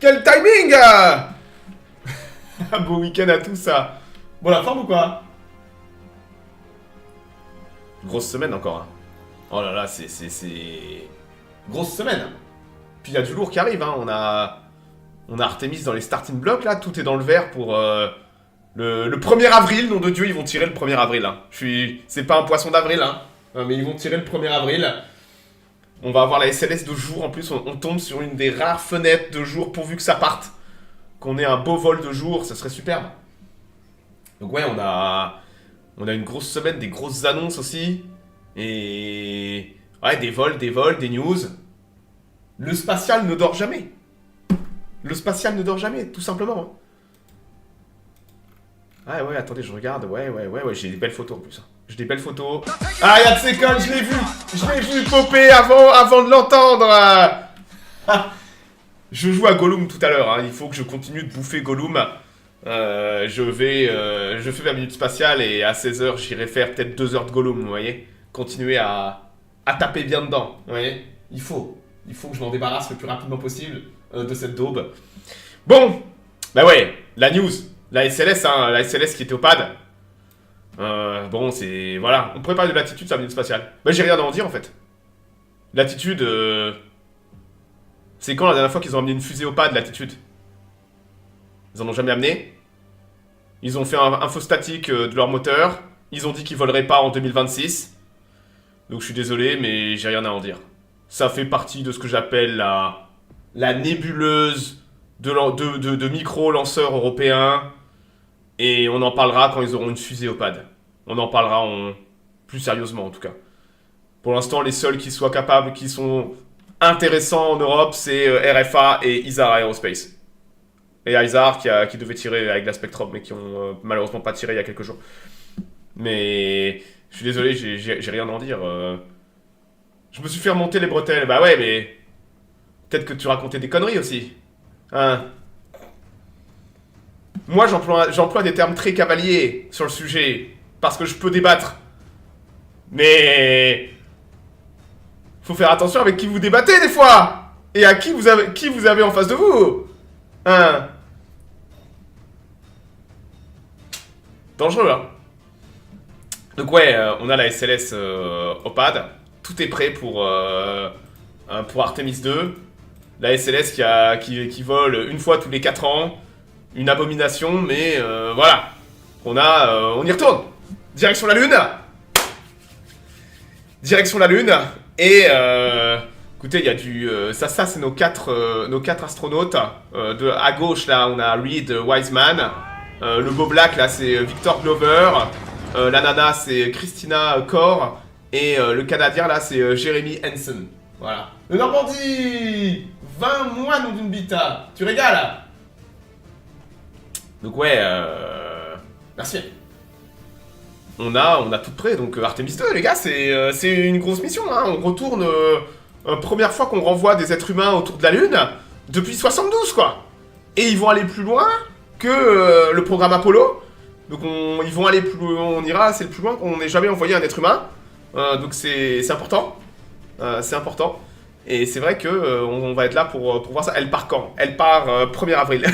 Quel timing Un beau week-end à tous, ça. Bon, la forme ou quoi? Grosse semaine encore. Hein. Oh là là, c'est... Grosse semaine. Puis il y a du lourd qui arrive, hein. On a Artemis dans les starting blocks, là. Tout est dans le vert pour le 1er avril. Nom de Dieu, ils vont tirer le 1er avril. Hein. C'est pas un poisson d'avril, hein. Mais ils vont tirer le 1er avril. On va avoir la SLS de jour. En plus, on tombe sur une des rares fenêtres de jour pourvu que ça parte. Qu'on ait un beau vol de jour, ça serait superbe. Donc ouais, on a une grosse semaine, des grosses annonces aussi. Et... ouais, des vols, des news. Le spatial ne dort jamais. Le spatial ne dort jamais, tout simplement. Ah ouais, attendez, je regarde. Ouais, j'ai des belles photos en plus. J'ai des belles photos. Ah, y'a de ces connes, je l'ai vu popper avant de l'entendre. Je joue à Gollum tout à l'heure, hein. Il faut que je continue de bouffer Gollum. Je fais ma minute spatiale et à 16h, j'irai faire peut-être 2 heures de Gollum, vous voyez. Continuer à taper bien dedans, vous voyez. Il faut que je m'en débarrasse le plus rapidement possible de cette daube. Bon, bah ouais, la news, la SLS, hein, la SLS qui était au pad. Bon, c'est... voilà, on pourrait parler de l'attitude sur la minute spatiale. Bah j'ai rien à en dire en fait. L'attitude... c'est quand la dernière fois qu'ils ont amené une fusée au pad, l'attitude? Ils en ont jamais amené. Ils ont fait un faux statique de leur moteur. Ils ont dit qu'ils voleraient pas en 2026. Donc je suis désolé, mais j'ai rien à en dire. Ça fait partie de ce que j'appelle la nébuleuse de micro-lanceurs européens. Et on en parlera quand ils auront une fusée au pad. On en parlera plus sérieusement en tout cas. Pour l'instant, les seuls qui soient capables, qui sont intéressants en Europe, c'est RFA et Isar Aerospace. Et Isar qui devait tirer avec la Spectrum, mais qui ont malheureusement pas tiré il y a quelques jours. Mais je suis désolé, j'ai rien à en dire. Je me suis fait remonter les bretelles. Bah ouais, mais peut-être que tu racontais des conneries aussi. Hein? Moi, j'emploie des termes très cavaliers sur le sujet, parce que je peux débattre. Mais... faut faire attention avec qui vous débattez, des fois. Et à qui vous avez en face de vous. Hein? Dangereux, hein. Donc ouais, on a la SLS au pad. Tout est prêt pour Artemis 2. La SLS qui vole une fois tous les 4 ans. Une abomination, mais voilà. On y retourne. Direction la Lune. Direction la Lune. Et écoutez, il y a du... ça c'est nos quatre astronautes. À gauche, là, on a Reed Wiseman. Le beau black, là, c'est Victor Glover. La nana, c'est Christina Kaur. Et le Canadien, là, c'est Jeremy Hansen. Voilà. Le Normandie 20 mois, nous d'une bita. Tu régales. Donc ouais, merci. On a tout prêt, donc Artemis 2, les gars, c'est une grosse mission, hein. On retourne, première fois qu'on renvoie des êtres humains autour de la Lune, depuis 72, quoi. Et ils vont aller plus loin que le programme Apollo. Donc ils vont aller plus loin, on ira, c'est le plus loin qu'on ait jamais envoyé un être humain. Donc c'est important. C'est important. Et c'est vrai que on va être là pour voir ça. Elle part quand? Elle part 1er avril.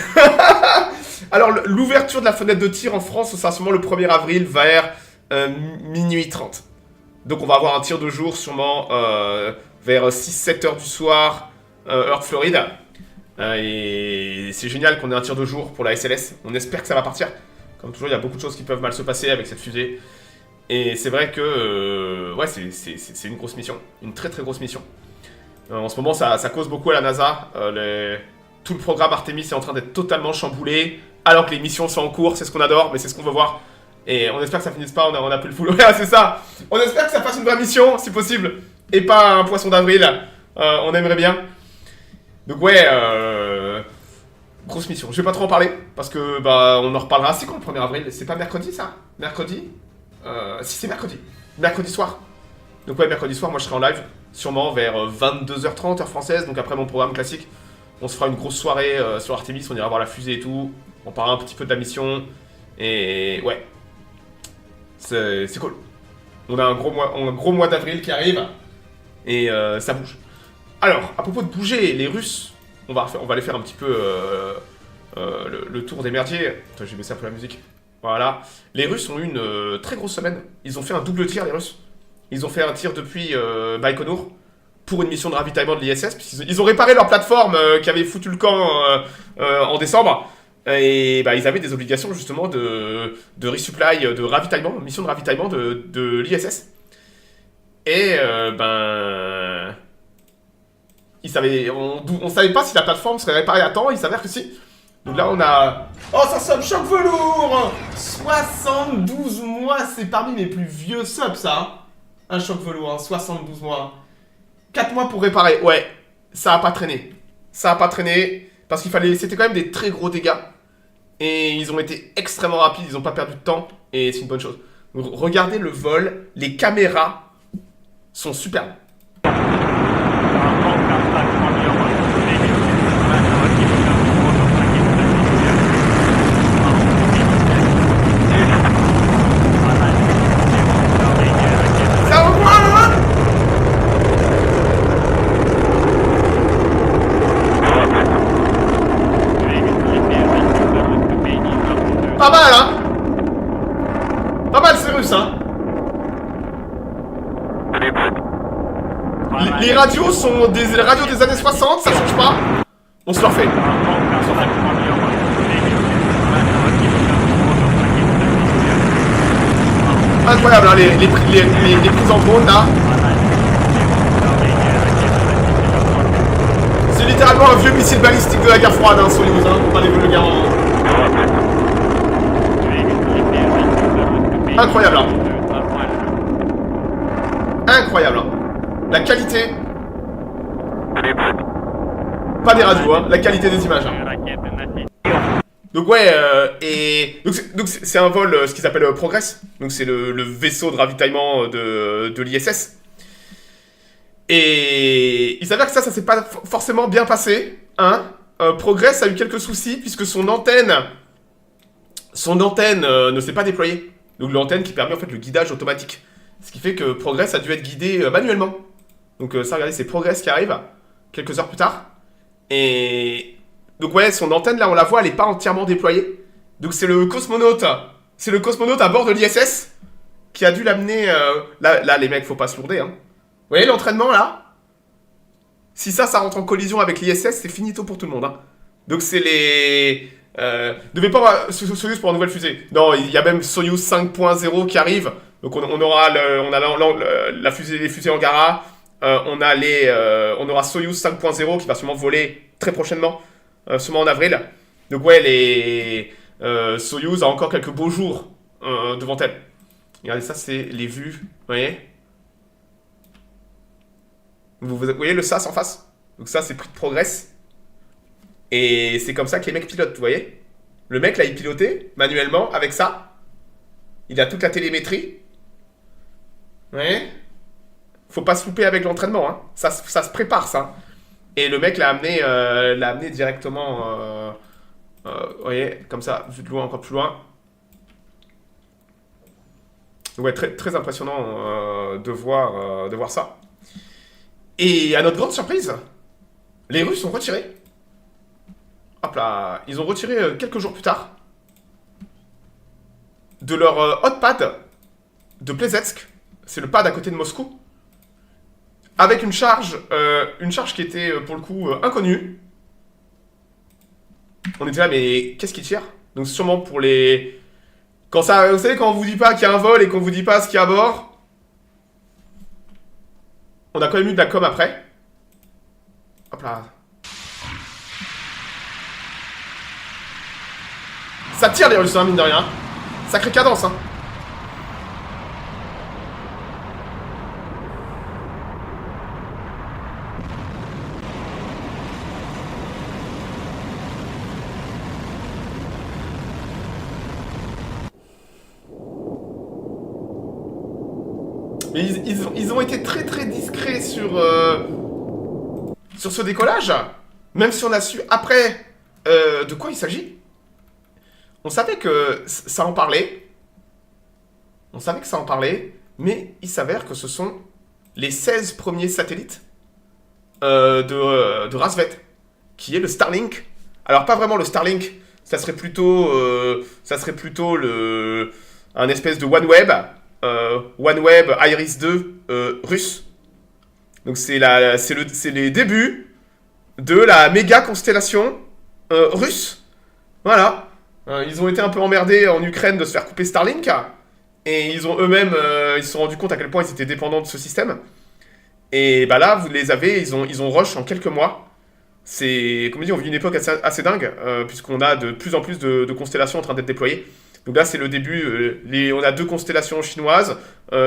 Alors, l'ouverture de la fenêtre de tir en France, ce sera sûrement le 1er avril vers minuit 30. Donc, on va avoir un tir de jour sûrement vers 6-7 heures du soir, heure de Floride. Et c'est génial qu'on ait un tir de jour pour la SLS. On espère que ça va partir. Comme toujours, il y a beaucoup de choses qui peuvent mal se passer avec cette fusée. Et c'est vrai que ouais, c'est une grosse mission. Une très très grosse mission. En ce moment, ça cause beaucoup à la NASA. Tout le programme Artemis est en train d'être totalement chamboulé. Alors que les missions sont en cours, c'est ce qu'on adore, mais c'est ce qu'on veut voir. Et on espère que ça finisse pas, on a plus le full. Ouais, c'est ça. On espère que ça fasse une vraie mission, si possible. Et pas un poisson d'avril. On aimerait bien. Donc ouais, grosse mission. Je vais pas trop en parler, parce que bah on en reparlera. C'est quand le 1er avril? C'est pas mercredi, ça? Mercredi? Si, c'est mercredi. Mercredi soir. Donc ouais, mercredi soir, moi je serai en live. Sûrement vers 22h30, heure française. Donc après mon programme classique. On se fera une grosse soirée sur Artemis, on ira voir la fusée et tout. On parlera un petit peu de la mission. Et ouais. C'est cool. On a un gros mois d'avril qui arrive. Et ça bouge. Alors, à propos de bouger, les Russes on va aller faire un petit peu le tour des merdiers. Attends, j'ai baissé un peu la musique. Voilà. Les Russes ont eu une très grosse semaine. Ils ont fait un double tir, les Russes. Ils ont fait un tir depuis Baïkonour pour une mission de ravitaillement de l'ISS. Ils ont réparé leur plateforme qui avait foutu le camp en décembre. Et bah, ils avaient des obligations justement de resupply, de ravitaillement, mission de ravitaillement de l'ISS. Et ben... on savait pas si la plateforme serait réparée à temps, il s'avère que si. Donc là on a... Oh, ça sub choc velours 72 mois, c'est parmi mes plus vieux subs ça, hein. Un choc velours, hein, 72 mois. 4 mois pour réparer, ouais. Ça a pas traîné. Ça a pas traîné, parce qu'il fallait... C'était quand même des très gros dégâts. Et ils ont été extrêmement rapides, ils ont pas perdu de temps, et c'est une bonne chose. Donc, regardez le vol, les caméras sont superbes. Pas mal, hein. Pas mal, c'est russe, hein. Les radios sont des radios des années 60, ça change pas. On se le refait. Incroyable, hein, les prises en drone, là. C'est littéralement un vieux missile balistique de la guerre froide, hein, Soyuz, hein, pour pas les le garant. Incroyable, hein. Incroyable, hein. La qualité. Pas des radios, hein. La qualité des images. Hein. Donc ouais, et donc c'est un vol, ce qu'ils appellent Progress. Donc c'est le vaisseau de ravitaillement de l'ISS. Et il s'avère que ça s'est pas forcément bien passé, hein. Progress a eu quelques soucis puisque son antenne ne s'est pas déployée. Donc l'antenne qui permet en fait le guidage automatique. Ce qui fait que Progress a dû être guidé manuellement. Donc ça, regardez, c'est Progress qui arrive quelques heures plus tard. Et donc ouais, son antenne là, on la voit, elle est pas entièrement déployée. Donc c'est le cosmonaute à bord de l'ISS qui a dû l'amener. Là, les mecs, faut pas se lourder. Hein. Vous voyez l'entraînement là? Si ça rentre en collision avec l'ISS, c'est finito pour tout le monde. Hein. Donc c'est les... devait pas avoir Soyuz pour une nouvelle fusée. Non, il y a même Soyuz 5.0 qui arrive. Donc on aura la fusée, les fusées Angara. On aura Soyuz 5.0 qui va sûrement voler très prochainement, sûrement en avril. Donc ouais, Soyuz a encore quelques beaux jours devant elle. Regardez ça, c'est les vues, vous voyez. Vous voyez le SAS en face? Donc ça, c'est prix de Progress. Et c'est comme ça que les mecs pilotent, vous voyez. Le mec, là, il pilotait manuellement avec ça. Il a toute la télémétrie. Vous voyez. Faut pas se louper avec l'entraînement, hein. Ça se prépare, ça. Et le mec l'a amené directement... vous voyez, comme ça, vu de loin, encore plus loin. Ouais, très, très impressionnant de voir ça. Et à notre grande surprise, les Russes ont retiré. Hop là, ils ont retiré quelques jours plus tard de leur hot pad de Plesetsk. C'est le pad à côté de Moscou. Avec une charge qui était pour le coup inconnue. On était là, mais qu'est-ce qu'ils tirent? Donc sûrement pour les... vous savez, quand on vous dit pas qu'il y a un vol et qu'on vous dit pas ce qu'il y a à bord... On a quand même eu de la com après. Hop là. Ça tire les Russes, hein, mine de rien. Sacrée cadence, hein. Mais ils ont été très très discrets sur ce décollage. Même si on a su après de quoi il s'agit. On savait que ça en parlait. On savait que ça en parlait. Mais il s'avère que ce sont les 16 premiers satellites de Razvet. qui est le Starlink. Alors pas vraiment le Starlink, ça serait plutôt un espèce de OneWeb Iris 2 russe. Donc c'est les débuts de la méga constellation russe. Voilà. Ils ont été un peu emmerdés en Ukraine de se faire couper Starlink. Et ils ont eux-mêmes, ils se sont rendus compte à quel point ils étaient dépendants de ce système. Et bah là, vous les avez, ils ont rush en quelques mois. C'est, comme je dis, on vit une époque assez dingue, puisqu'on a de plus en plus de constellations en train d'être déployées. Donc là, c'est le début. On a 2 constellations chinoises,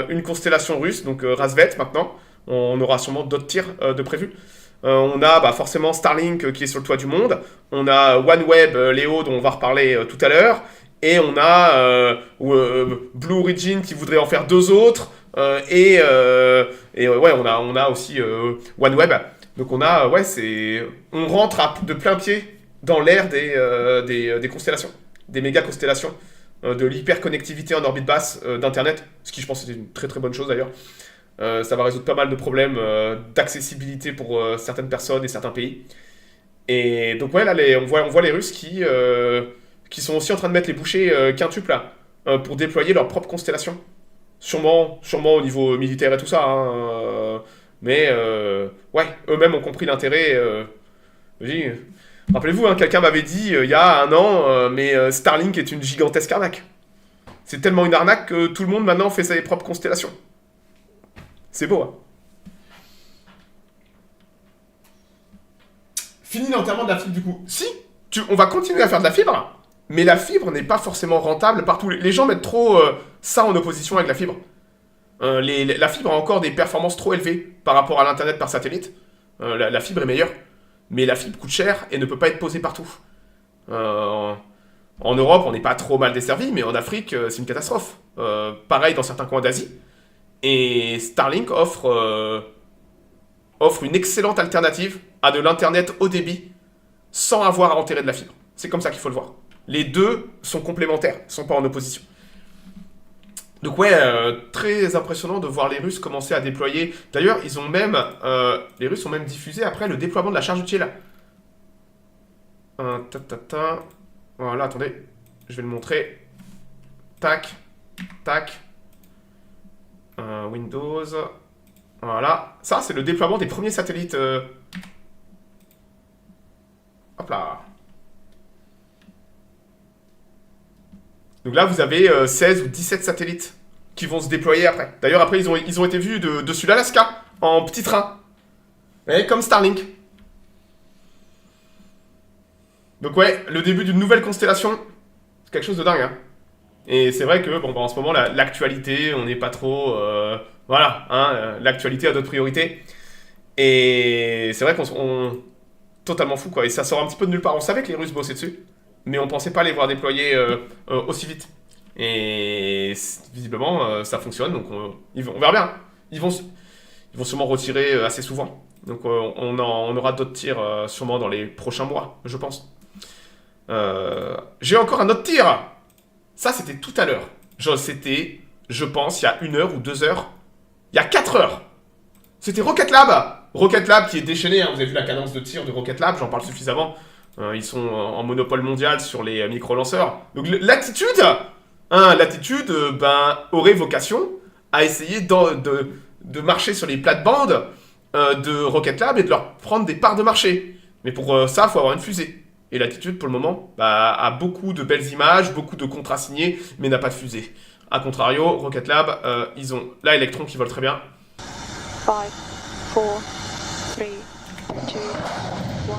une constellation russe, donc Razvet maintenant. On aura sûrement d'autres tirs de prévus. On a forcément Starlink qui est sur le toit du monde. On a OneWeb Léo, dont on va reparler tout à l'heure. Et on a Blue Origin qui voudrait en faire 2 autres. Ouais, on a aussi OneWeb. Donc on rentre de plein pied dans l'ère des constellations, des méga constellations, de l'hyperconnectivité en orbite basse d'Internet, ce qui je pense est une très très bonne chose d'ailleurs. Ça va résoudre pas mal de problèmes d'accessibilité pour certaines personnes et certains pays. Et donc ouais, là on voit les Russes qui sont aussi en train de mettre les bouchées quintuples là, pour déployer leur propre constellation. Sûrement au niveau militaire et tout ça, hein, mais ouais, eux-mêmes ont compris l'intérêt. Rappelez-vous, hein, quelqu'un m'avait dit il y a un an, mais Starlink est une gigantesque arnaque. C'est tellement une arnaque que tout le monde maintenant fait ses propres constellations. C'est beau, hein. Fini l'enterrement de la fibre du coup. Si, on va continuer à faire de la fibre, mais la fibre n'est pas forcément rentable partout. Les gens mettent trop ça en opposition avec la fibre. La fibre a encore des performances trop élevées par rapport à l'internet par satellite. La fibre est meilleure, mais la fibre coûte cher et ne peut pas être posée partout. En Europe, on n'est pas trop mal desservi, mais en Afrique, c'est une catastrophe. Pareil dans certains coins d'Asie. Et Starlink offre une excellente alternative à de l'internet haut débit sans avoir à enterrer de la fibre. C'est comme ça qu'il faut le voir. Les deux sont complémentaires, ne sont pas en opposition. Donc ouais, très impressionnant de voir les Russes commencer à déployer. D'ailleurs, les Russes ont même diffusé après le déploiement de la charge utile. Voilà, attendez, je vais le montrer. Tac, tac. Windows. Voilà, ça c'est le déploiement des premiers satellites. Hop là. Donc là, vous avez 16 ou 17 satellites qui vont se déployer après. D'ailleurs, après, ils ont été vus dessus l'Alaska, en petit train. Et comme Starlink. Donc ouais, le début d'une nouvelle constellation, c'est quelque chose de dingue, hein. Et c'est vrai que, en ce moment, l'actualité, on n'est pas trop... voilà, hein, l'actualité a d'autres priorités. Et c'est vrai qu'on... Totalement fou, quoi. Et ça sort un petit peu de nulle part. On savait que les Russes bossaient dessus, mais on pensait pas les voir déployer aussi vite. Et visiblement, ça fonctionne, donc on verra bien. Ils vont sûrement retirer assez souvent. Donc on aura d'autres tirs sûrement dans les prochains mois, je pense. J'ai encore un autre tir. Ça, c'était tout à l'heure. C'était, je pense, il y a 1 heure ou 2 heures. Il y a 4 heures. C'était Rocket Lab. Rocket Lab qui est déchaîné. Hein. Vous avez vu la cadence de tir de Rocket Lab, j'en parle suffisamment. Ils sont en monopole mondial sur les micro-lanceurs. Donc Latitude, aurait vocation à essayer de marcher sur les plates-bandes de Rocket Lab et de leur prendre des parts de marché. Mais pour ça, il faut avoir une fusée. Et Latitude, pour le moment, a beaucoup de belles images, beaucoup de contrats signés, mais n'a pas de fusée. A contrario, Rocket Lab, ils ont là Electron qui vole très bien. 5, 4, 3, 2, 1.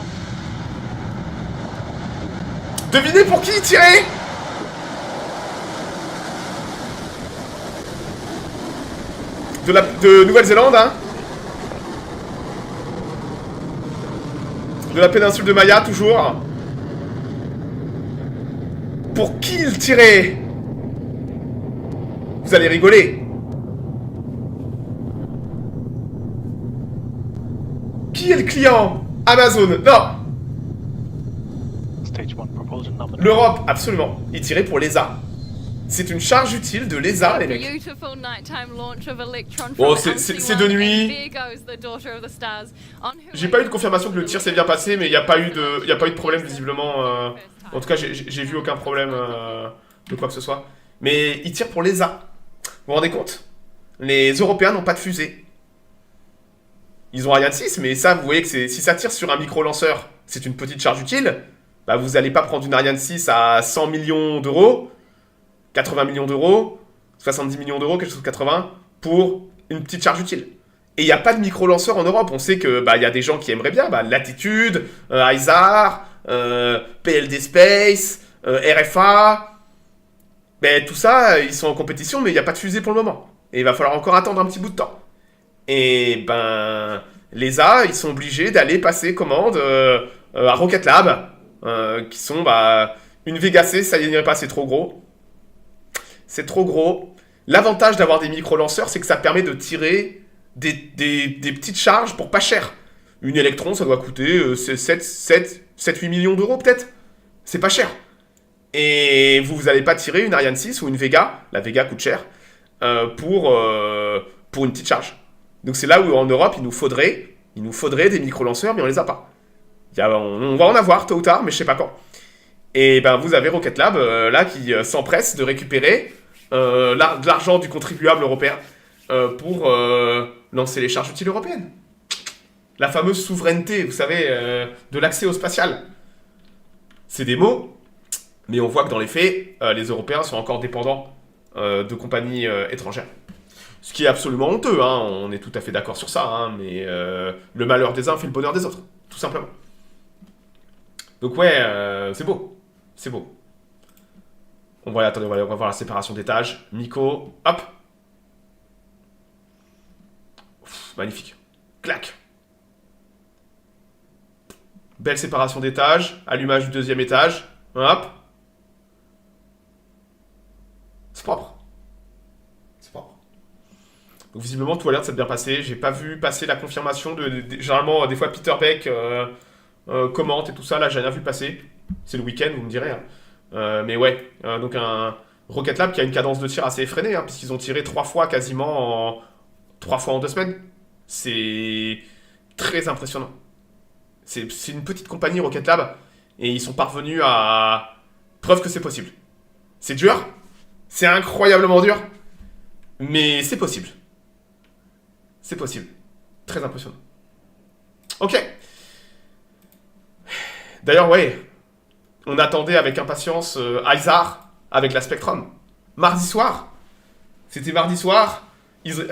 Devinez pour qui il tirait? De Nouvelle-Zélande, hein. De la péninsule de Maya, toujours. Pour qui il tirait? Vous allez rigoler. Qui est le client? Amazon. Non. L'Europe, absolument. Il tirait pour l'ESA. C'est une charge utile de l'ESA, les mecs. Beautiful nighttime launch of Electron Bon, from c'est de nuit. There goes the daughter of the stars. J'ai pas eu de confirmation que le tir s'est bien passé, mais il n'y a pas eu de problème visiblement. En tout cas, j'ai vu aucun problème de quoi que ce soit. Mais ils tirent pour l'ESA. Vous vous rendez compte? Les Européens n'ont pas de fusée. Ils ont Ariane 6, mais ça, vous voyez que si ça tire sur un micro-lanceur, c'est une petite charge utile. Bah, vous n'allez pas prendre une Ariane 6 à 100 millions d'euros, 80 millions d'euros, 70 millions d'euros, quelque chose de 80, pour une petite charge utile. Et il n'y a pas de micro-lanceur en Europe. On sait que bah, y a des gens qui aimeraient bien. Bah, Latitude, ISAR, PLD Space, RFA. Ben, tout ça, ils sont en compétition, mais il n'y a pas de fusée pour le moment. Et il va falloir encore attendre un petit bout de temps. Et ben, l'ESA, ils sont obligés d'aller passer commande à Rocket Lab, qui sont bah, une Vega C, ça n'irait pas, c'est trop gros. C'est trop gros. L'avantage d'avoir des micro-lanceurs, c'est que ça permet de tirer des petites charges pour pas cher. Une Electron, ça doit coûter 7-8 millions d'euros peut-être. C'est pas cher. Et vous n'allez pas tirer une Ariane 6 ou une Vega, la Vega coûte cher, pour une petite charge. Donc c'est là où en Europe, il nous faudrait des micro-lanceurs, mais on les a pas. On va en avoir tôt ou tard, mais je sais pas quand. Et ben vous avez Rocket Lab, là, qui s'empresse de récupérer de l'argent du contribuable européen pour lancer les charges utiles européennes. La fameuse souveraineté, vous savez, de l'accès au spatial. C'est des mots, mais on voit que dans les faits, les Européens sont encore dépendants de compagnies étrangères. Ce qui est absolument honteux, hein, on est tout à fait d'accord sur ça, hein, mais le malheur des uns fait le bonheur des autres, tout simplement. Donc ouais, c'est beau, c'est beau. Attendez, on va voir la séparation d'étages. Nico, hop. Ouf, magnifique. Clac. Belle séparation d'étages, allumage du deuxième étage, hop. C'est propre. C'est propre. Donc visiblement tout a l'air de s'être bien passé. J'ai pas vu passer la confirmation généralement des fois Peter Beck commente et tout ça. Là j'ai rien vu passer. C'est le week-end vous me direz. Hein. Mais ouais. Donc un Rocket Lab qui a une cadence de tir assez effrénée hein, puisqu'ils ont tiré 3 fois quasiment 3 fois en 2 semaines. C'est très impressionnant. C'est une petite compagnie Rocket Lab et ils sont parvenus à preuve que c'est possible. C'est dur. C'est incroyablement dur, mais c'est possible. C'est possible. Très impressionnant. Ok. D'ailleurs, ouais, on attendait avec impatience ISAR avec la Spectrum. Mardi soir. C'était mardi soir.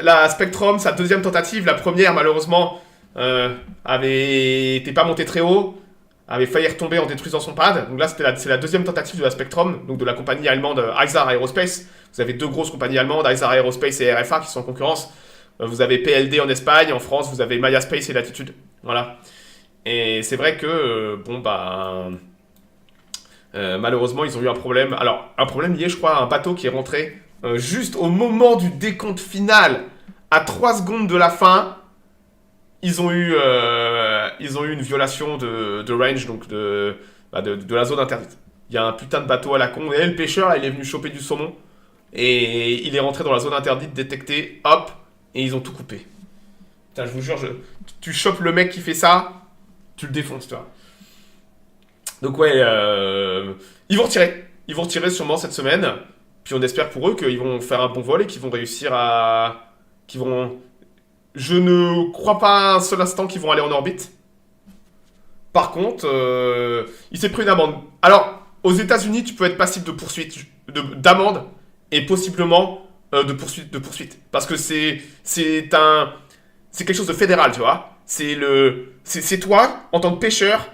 La Spectrum, sa deuxième tentative, la première malheureusement, était pas montée très haut. Avait failli retomber en détruisant son pad. Donc là, c'est la deuxième tentative de la Spectrum, donc de la compagnie allemande ISAR Aerospace. Vous avez 2 grosses compagnies allemandes, ISAR Aerospace et RFA, qui sont en concurrence. Vous avez PLD en Espagne, en France, vous avez Maya Space et Latitude. Voilà. Et c'est vrai que, malheureusement, ils ont eu un problème. Alors, un problème lié, je crois, à un bateau qui est rentré juste au moment du décompte final, à 3 secondes de la fin. Ils ont eu une violation de range, donc de la zone interdite. Il y a un putain de bateau à la con. Et le pêcheur, là, il est venu choper du saumon. Et il est rentré dans la zone interdite, détecté, hop, et ils ont tout coupé. Putain, je vous jure, tu chopes le mec qui fait ça, tu le défonces, tu vois. Donc ouais, ils vont retirer. Ils vont retirer sûrement cette semaine. Puis on espère pour eux qu'ils vont faire un bon vol et qu'ils vont réussir à... Je ne crois pas un seul instant qu'ils vont aller en orbite. Par contre, il s'est pris une amende. Alors, aux États-Unis, tu peux être passible de poursuite, d'amende et possiblement de poursuite. Parce que c'est quelque chose de fédéral, tu vois. C'est toi, en tant que pêcheur,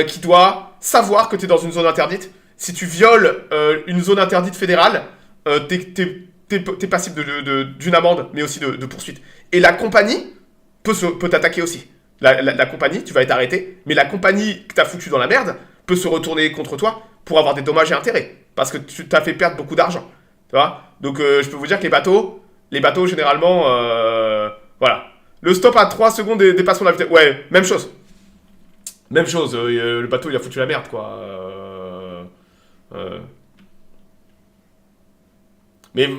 qui dois savoir que tu es dans une zone interdite. Si tu violes une zone interdite fédérale, t'es passible d'une amende, mais aussi de poursuite. Et la compagnie peut t'attaquer aussi. La compagnie, tu vas être arrêté, mais la compagnie que t'as foutu dans la merde peut se retourner contre toi pour avoir des dommages et intérêts. Parce que tu t'as fait perdre beaucoup d'argent. Tu vois. Donc je peux vous dire que les bateaux généralement, voilà. Le stop à 3 secondes des dépassement de la vitesse. Ouais, même chose. Même chose, le bateau il a foutu la merde quoi. Mais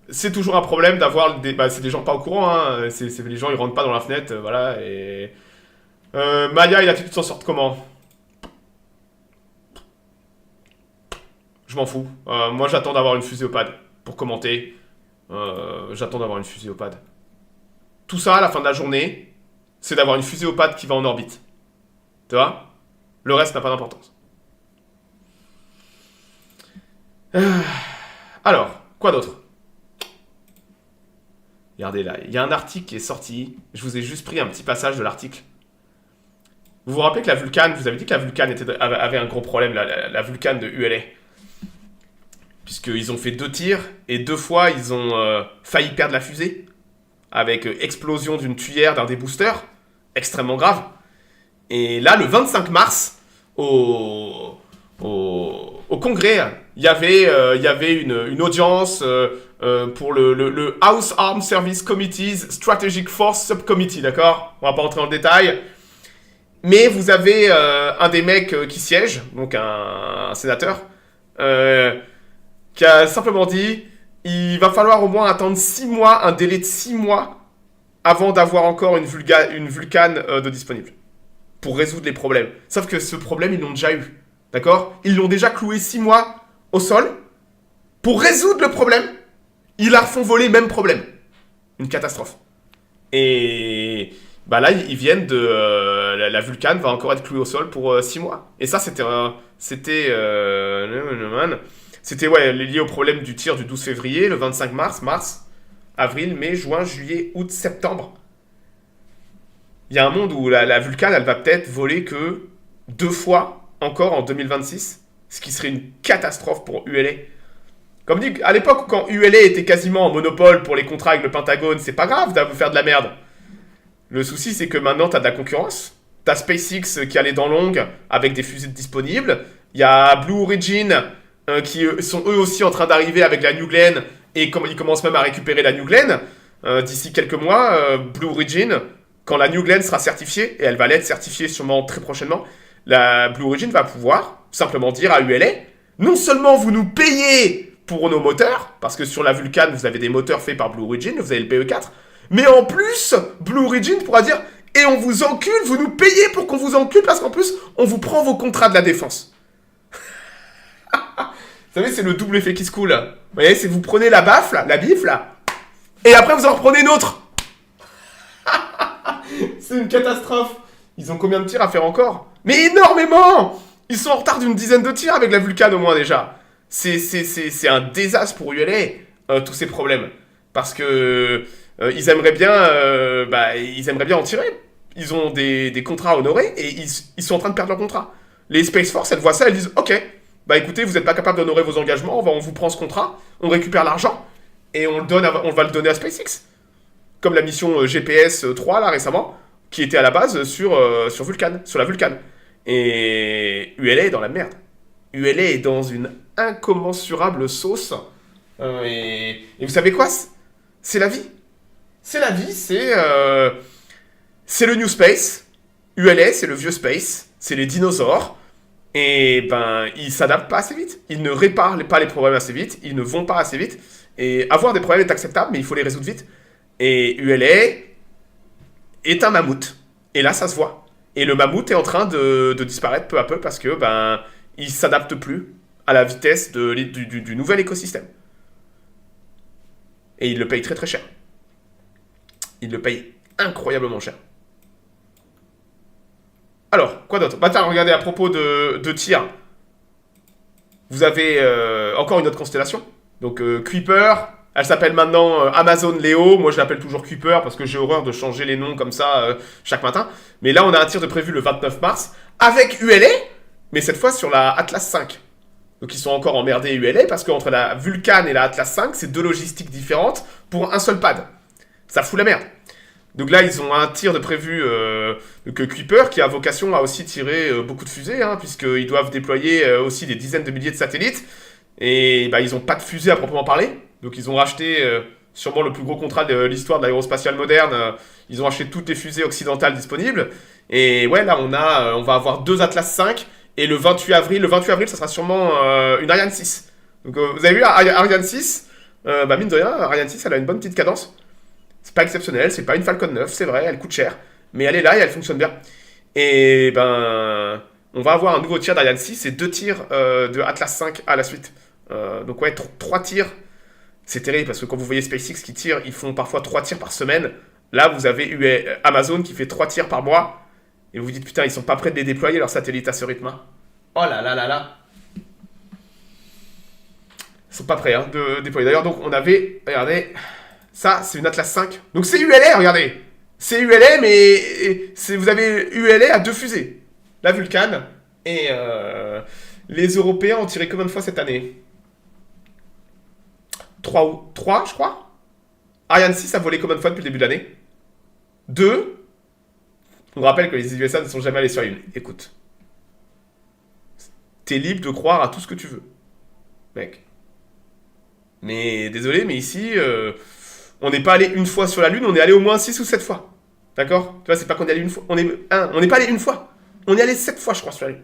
c'est toujours un problème d'avoir des... Bah, c'est des gens pas au courant, hein. Les gens, ils rentrent pas dans la fenêtre, voilà, et... Maya et l'attitude s'en sortent comment? Je m'en fous. Moi, j'attends d'avoir une fusée au pad pour commenter. J'attends d'avoir une fusée au pad. Tout ça, à la fin de la journée, c'est d'avoir une fusée au pad qui va en orbite. Tu vois? Le reste n'a pas d'importance. Alors, quoi d'autre? Regardez là, il y a un article qui est sorti. Je vous ai juste pris un petit passage de l'article. Vous vous rappelez que la Vulcan, je vous avais dit que la Vulcan avait un gros problème, la Vulcan de ULA. Puisqu'ils ont fait 2 tirs, et 2 fois, ils ont failli perdre la fusée. Avec explosion d'une tuyère d'un des boosters. Extrêmement grave. Et là, le 25 mars, au Congrès, il y avait une audience pour le House Armed Service Committee's Strategic Force Subcommittee, d'accord? On va pas rentrer dans le détail. Mais vous avez un des mecs qui siège, donc un sénateur, qui a simplement dit il va falloir au moins attendre 6 mois, un délai de 6 mois, avant d'avoir encore une Vulcan de disponible. Pour résoudre les problèmes. Sauf que ce problème, ils l'ont déjà eu. D'accord? Ils l'ont déjà cloué 6 mois au sol. Pour résoudre le problème, ils la refont voler, même problème. Une catastrophe. Et bah là, ils viennent de... la Vulcan va encore être clouée au sol pour 6 mois. Et ça, c'était ouais, lié au problème du tir du 12 février, le 25 mars, avril, mai, juin, juillet, août, septembre. Il y a un monde où la Vulcan, elle va peut-être voler que 2 fois encore en 2026, ce qui serait une catastrophe pour ULA. Comme dit, à l'époque, quand ULA était quasiment en monopole pour les contrats avec le Pentagone, c'est pas grave de faire de la merde. Le souci, c'est que maintenant, t'as de la concurrence. T'as SpaceX qui a les dents longues avec des fusées disponibles. Il y a Blue Origin qui sont eux aussi en train d'arriver avec la New Glenn, et ils commencent même à récupérer la New Glenn d'ici quelques mois. Blue Origin, quand la New Glenn sera certifiée, et elle va l'être certifiée sûrement très prochainement, la Blue Origin va pouvoir simplement dire à ULA, non seulement vous nous payez pour nos moteurs, parce que sur la Vulcan vous avez des moteurs faits par Blue Origin, vous avez le PE4, mais en plus Blue Origin pourra dire, et on vous encule, vous nous payez pour qu'on vous encule, parce qu'en plus on vous prend vos contrats de la défense. Vous savez, c'est le double effet qui se coule. Vous voyez, c'est vous prenez la baffe, là, la bif, là, et après vous en reprenez une autre. C'est une catastrophe. Ils ont combien de tirs à faire encore? Mais énormément. Ils sont en retard d'une dizaine de tirs avec la Vulcan au moins déjà. C'est un désastre pour ULA, tous ces problèmes. Parce que ils aimeraient bien en tirer. Ils ont des contrats à honorer et ils sont en train de perdre leur contrat. Les Space Force, elles voient ça, elles disent « Ok, bah écoutez, vous n'êtes pas capable d'honorer vos engagements, on vous prend ce contrat, on récupère l'argent et on va le donner à SpaceX. » Comme la mission GPS 3 là récemment, qui était à la base sur la Vulcan. Et ULA est dans la merde. ULA est dans une incommensurable sauce. Et vous savez quoi? C'est la vie. C'est la vie, c'est le New Space. ULA, c'est le vieux Space. C'est les dinosaures. Et ben, ils s'adaptent pas assez vite. Ils ne réparent pas les problèmes assez vite. Ils ne vont pas assez vite. Et avoir des problèmes est acceptable, mais il faut les résoudre vite. Et ULA est un mammouth. Et là, ça se voit. Et le mammouth est en train de disparaître peu à peu parce que ben, il s'adapte plus à la vitesse du nouvel écosystème. Et il le paye très très cher. Il le paye incroyablement cher. Alors, quoi d'autre? Bah tiens, regardez, à propos de tir. Vous avez encore une autre constellation. Donc Kuiper, elle s'appelle maintenant Amazon Leo. Moi, je l'appelle toujours Kuiper parce que j'ai horreur de changer les noms comme ça chaque matin. Mais là, on a un tir de prévu le 29 mars avec ULA, mais cette fois sur la Atlas V. Donc ils sont encore emmerdés ULA parce qu'entre la Vulcan et la Atlas V, c'est 2 logistiques différentes pour un seul pad. Ça fout la merde. Donc là, ils ont un tir de prévu que Kuiper, qui a vocation à aussi tirer beaucoup de fusées, hein, puisqu'ils doivent déployer aussi des dizaines de milliers de satellites. Et bah, ils n'ont pas de fusée à proprement parler. Donc ils ont racheté sûrement le plus gros contrat de l'histoire de l'aérospatiale moderne. Ils ont acheté toutes les fusées occidentales disponibles. Et ouais, là, on va avoir 2 Atlas 5. Et le 28 avril, ça sera sûrement une Ariane 6. Donc vous avez vu, Ariane 6, bah mine de rien, Ariane 6, elle a une bonne petite cadence. C'est pas exceptionnel, c'est pas une Falcon 9, c'est vrai, elle coûte cher. Mais elle est là et elle fonctionne bien. Et ben, on va avoir un nouveau tir d'Ariane 6 et 2 tirs de Atlas 5 à la suite. Donc ouais, 3 tirs. C'est terrible parce que quand vous voyez SpaceX qui tire, ils font parfois 3 tirs par semaine. Là, vous avez eu Amazon qui fait 3 tirs par mois. Et vous vous dites, putain, ils sont pas prêts de les déployer, leurs satellites à ce rythme. Hein. Oh là là là là. Ils sont pas prêts hein, de déployer. D'ailleurs, donc, on avait, regardez, ça, c'est une Atlas 5. Donc, c'est ULA, regardez. C'est ULA, mais vous avez ULA à 2 fusées. La Vulcan et les Européens ont tiré combien de fois cette année 3, je crois. Ariane 6 a volé combien de fois depuis le début de l'année 2. On rappelle que les USA ne sont jamais allés sur la Lune. Écoute. T'es libre de croire à tout ce que tu veux. Mec. Mais désolé, mais ici, on n'est pas allé une fois sur la Lune, on est allé au moins 6 ou 7 fois. D'accord? Tu vois, c'est pas qu'on est allé une fois. On n'est pas allé une fois. On est allé 7 fois, je crois, sur la Lune.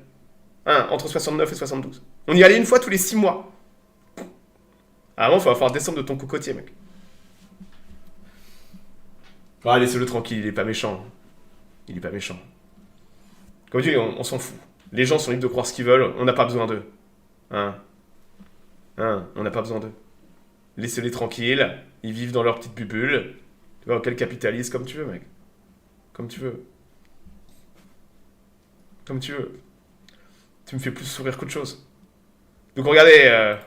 Entre 69 et 72. On y allait une fois tous les 6 mois. À un moment, il va falloir descendre de ton cocotier, mec. Ah, laissez-le tranquille, il est pas méchant. Il est pas méchant. Comme tu dis, on s'en fout. Les gens sont libres de croire ce qu'ils veulent, on n'a pas besoin d'eux. On n'a pas besoin d'eux. Laissez-les tranquilles, ils vivent dans leur petite bulle. Tu vois, quel capitaliste, comme tu veux, mec. Comme tu veux. Comme tu veux. Tu me fais plus sourire qu'autre chose. Donc regardez,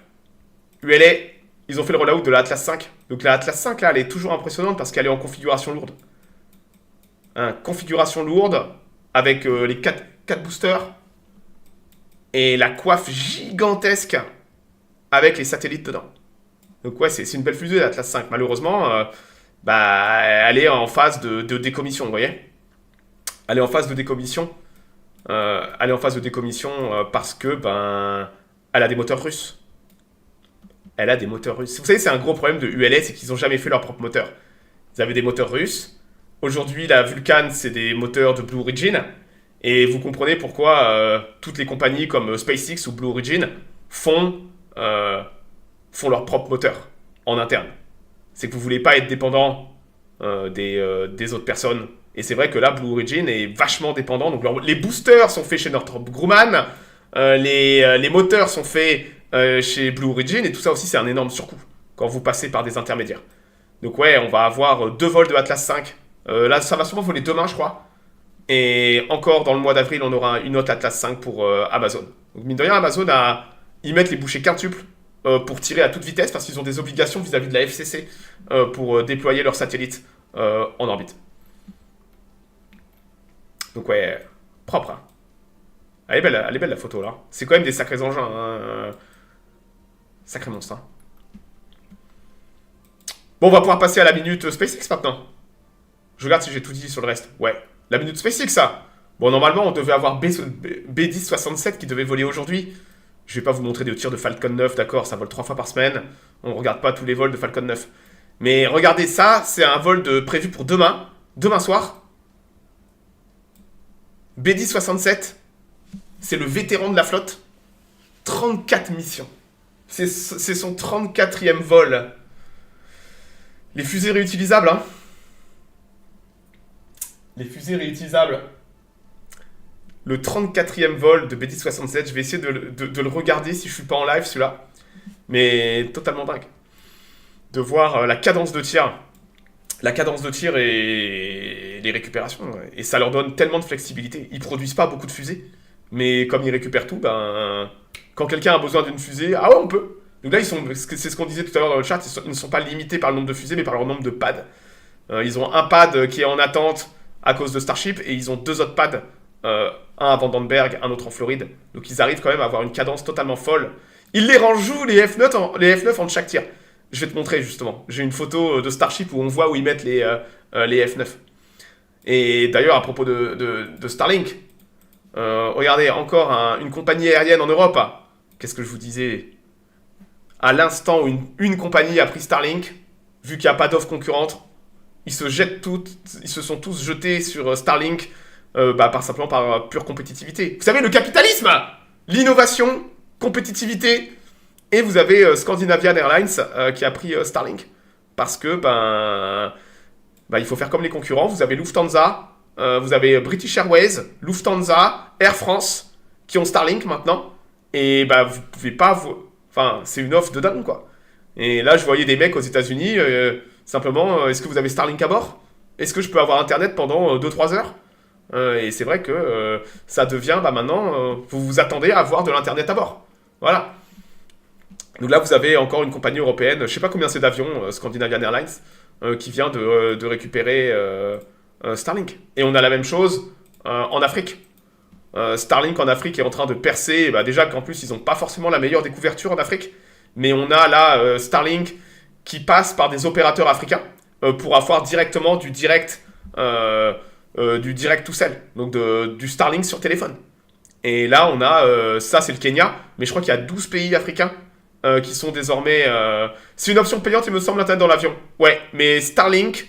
ULA, ils ont fait le rollout de la Atlas 5. Donc la Atlas 5, là, elle est toujours impressionnante parce qu'elle est en configuration lourde. Configuration lourde, avec les 4 boosters. Et la coiffe gigantesque avec les satellites dedans. Donc ouais, c'est une belle fusée, l'Atlas 5. Malheureusement, elle est en phase de décommission, vous voyez. Elle est en phase de décommission. Parce que, elle a des moteurs russes. Elle a des moteurs russes. Vous savez, c'est un gros problème de ULA, c'est qu'ils n'ont jamais fait leur propre moteur. Ils avaient des moteurs russes. Aujourd'hui, la Vulcan, c'est des moteurs de Blue Origin. Et vous comprenez pourquoi toutes les compagnies comme SpaceX ou Blue Origin font leur propre moteur en interne. C'est que vous voulez pas être dépendant des autres personnes. Et c'est vrai que là, Blue Origin est vachement dépendant. Donc les boosters sont faits chez Northrop Grumman. Les moteurs sont faits chez Blue Origin. Et tout ça aussi, c'est un énorme surcoût quand vous passez par des intermédiaires. Donc ouais, on va avoir 2 vols de Atlas 5. Là, ça va sûrement voler demain, je crois. Et encore dans le mois d'avril, on aura une autre Atlas 5 pour Amazon. Donc mine de rien, Amazon, ils mettent les bouchées quintuples pour tirer à toute vitesse parce qu'ils ont des obligations vis-à-vis de la FCC pour déployer leurs satellites en orbite. Donc ouais, propre. Hein. Elle est belle la photo là. C'est quand même des sacrés engins. Hein. Sacré monstre. Hein. Bon, on va pouvoir passer à la minute SpaceX maintenant. Je regarde si j'ai tout dit sur le reste. Ouais. La minute SpaceX, ça. Bon, normalement, on devait avoir B1067 qui devait voler aujourd'hui. Je vais pas vous montrer des tirs de Falcon 9, d'accord, ça vole 3 fois par semaine. On regarde pas tous les vols de Falcon 9. Mais regardez ça, c'est un vol prévu pour demain soir. B1067, c'est le vétéran de la flotte. 34 missions. C'est son 34e vol. Les fusées réutilisables, hein. Les fusées réutilisables. Le 34e vol de B1067. Je vais essayer de le regarder si je suis pas en live, celui-là. Mais totalement dingue. De voir la cadence de tir. La cadence de tir et les récupérations. Et ça leur donne tellement de flexibilité. Ils produisent pas beaucoup de fusées. Mais comme ils récupèrent tout, quand quelqu'un a besoin d'une fusée, ah ouais, on peut. Donc là, c'est ce qu'on disait tout à l'heure dans le chat, ils ne sont pas limités par le nombre de fusées, mais par leur nombre de pads. Ils ont un pad qui est en attente à cause de Starship, et ils ont 2 autres pads, un à Vandenberg, un autre en Floride. Donc ils arrivent quand même à avoir une cadence totalement folle. Ils les rangent les F9 entre chaque tir. Je vais te montrer justement. J'ai une photo de Starship où on voit où ils mettent les F9. Et d'ailleurs, à propos de Starlink, regardez, encore une compagnie aérienne en Europe. Qu'est-ce que je vous disais ? À l'instant où une compagnie a pris Starlink, vu qu'il n'y a pas d'offre concurrente, ils se sont tous jetés sur Starlink simplement par pure compétitivité. Vous savez, le capitalisme, l'innovation, compétitivité, Et vous avez Scandinavian Airlines qui a pris Starlink. Parce que, il faut faire comme les concurrents. Vous avez Lufthansa, vous avez British Airways, Lufthansa, Air France, qui ont Starlink maintenant. Et vous pouvez pas... Enfin, c'est une offre de dingue, quoi. Et là, je voyais des mecs aux États-Unis, simplement, est-ce que vous avez Starlink à bord? Est-ce que je peux avoir Internet pendant 2-3 heures? Et c'est vrai que ça devient, maintenant, vous vous attendez à avoir de l'Internet à bord. Voilà. Donc là, vous avez encore une compagnie européenne, je sais pas combien c'est d'avions, Scandinavian Airlines, qui vient de récupérer Starlink. Et on a la même chose en Afrique. Starlink en Afrique est en train de percer, déjà qu'en plus, ils n'ont pas forcément la meilleure des couvertures en Afrique. Mais on a là Starlink qui passe par des opérateurs africains pour avoir directement du direct to cell, donc du Starlink sur téléphone. Et là, on a, ça c'est le Kenya, mais je crois qu'il y a 12 pays africains qui sont désormais... c'est une option payante, il me semble, l'Internet dans l'avion. Ouais, mais Starlink,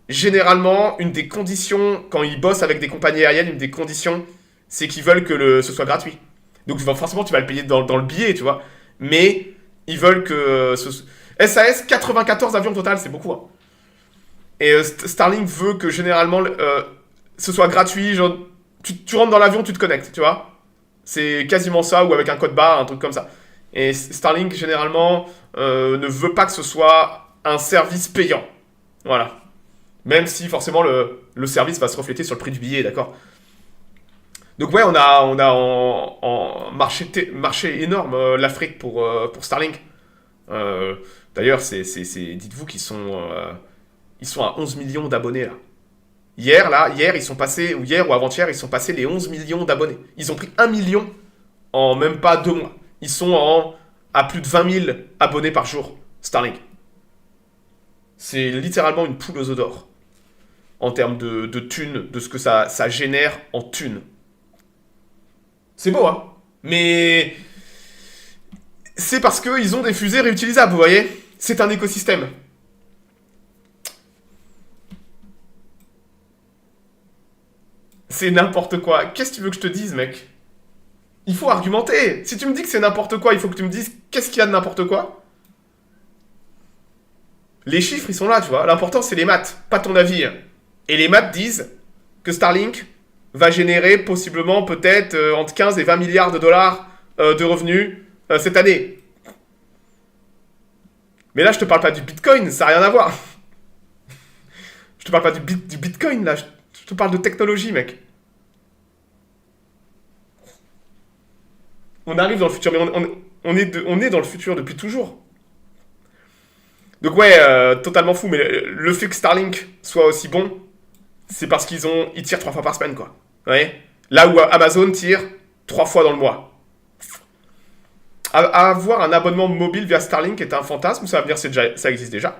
généralement, une des conditions, quand ils bossent avec des compagnies aériennes, une des conditions, c'est qu'ils veulent que ce soit gratuit. Donc forcément, tu vas le payer dans le billet, tu vois. Mais ils veulent que... SAS, 94 avions au total, c'est beaucoup, hein. Et Starlink veut que généralement ce soit gratuit, genre tu rentres dans l'avion, tu te connectes, tu vois. C'est quasiment ça, ou avec un code barre, un truc comme ça. Et Starlink généralement ne veut pas que ce soit un service payant. Voilà. Même si forcément le service va se refléter sur le prix du billet, d'accord. Donc ouais, on a en marché énorme l'Afrique pour Starlink. D'ailleurs, dites-vous qu'ils sont à 11 millions d'abonnés là. Hier, ils sont passés, ou hier ou avant-hier, ils sont passés les 11 millions d'abonnés. Ils ont pris 1 million en même pas 2 mois. Ils sont à plus de 20 000 abonnés par jour, Starlink. C'est littéralement une poule aux œufs d'or. En termes de thunes, de ce que ça génère en thunes. C'est beau, hein. Mais... c'est parce qu'ils ont des fusées réutilisables, vous voyez. C'est un écosystème. C'est n'importe quoi. Qu'est-ce que tu veux que je te dise, mec? Il faut argumenter. Si tu me dis que c'est n'importe quoi, il faut que tu me dises qu'est-ce qu'il y a de n'importe quoi. Les chiffres, ils sont là, tu vois. L'important, c'est les maths, pas ton avis. Et les maths disent que Starlink va générer possiblement peut-être entre 15 et 20 milliards de dollars de revenus cette année. Mais là, je te parle pas du Bitcoin, ça n'a rien à voir. Je te parle pas du Bitcoin, là. Je te parle de technologie, mec. On arrive dans le futur, mais on est dans le futur depuis toujours. Donc ouais, totalement fou, mais le fait que Starlink soit aussi bon, c'est parce qu'ils tirent 3 fois par semaine, quoi. Vous voyez? Là où Amazon tire 3 fois dans le mois. Avoir un abonnement mobile via Starlink est un fantasme, ça va venir, ça existe déjà.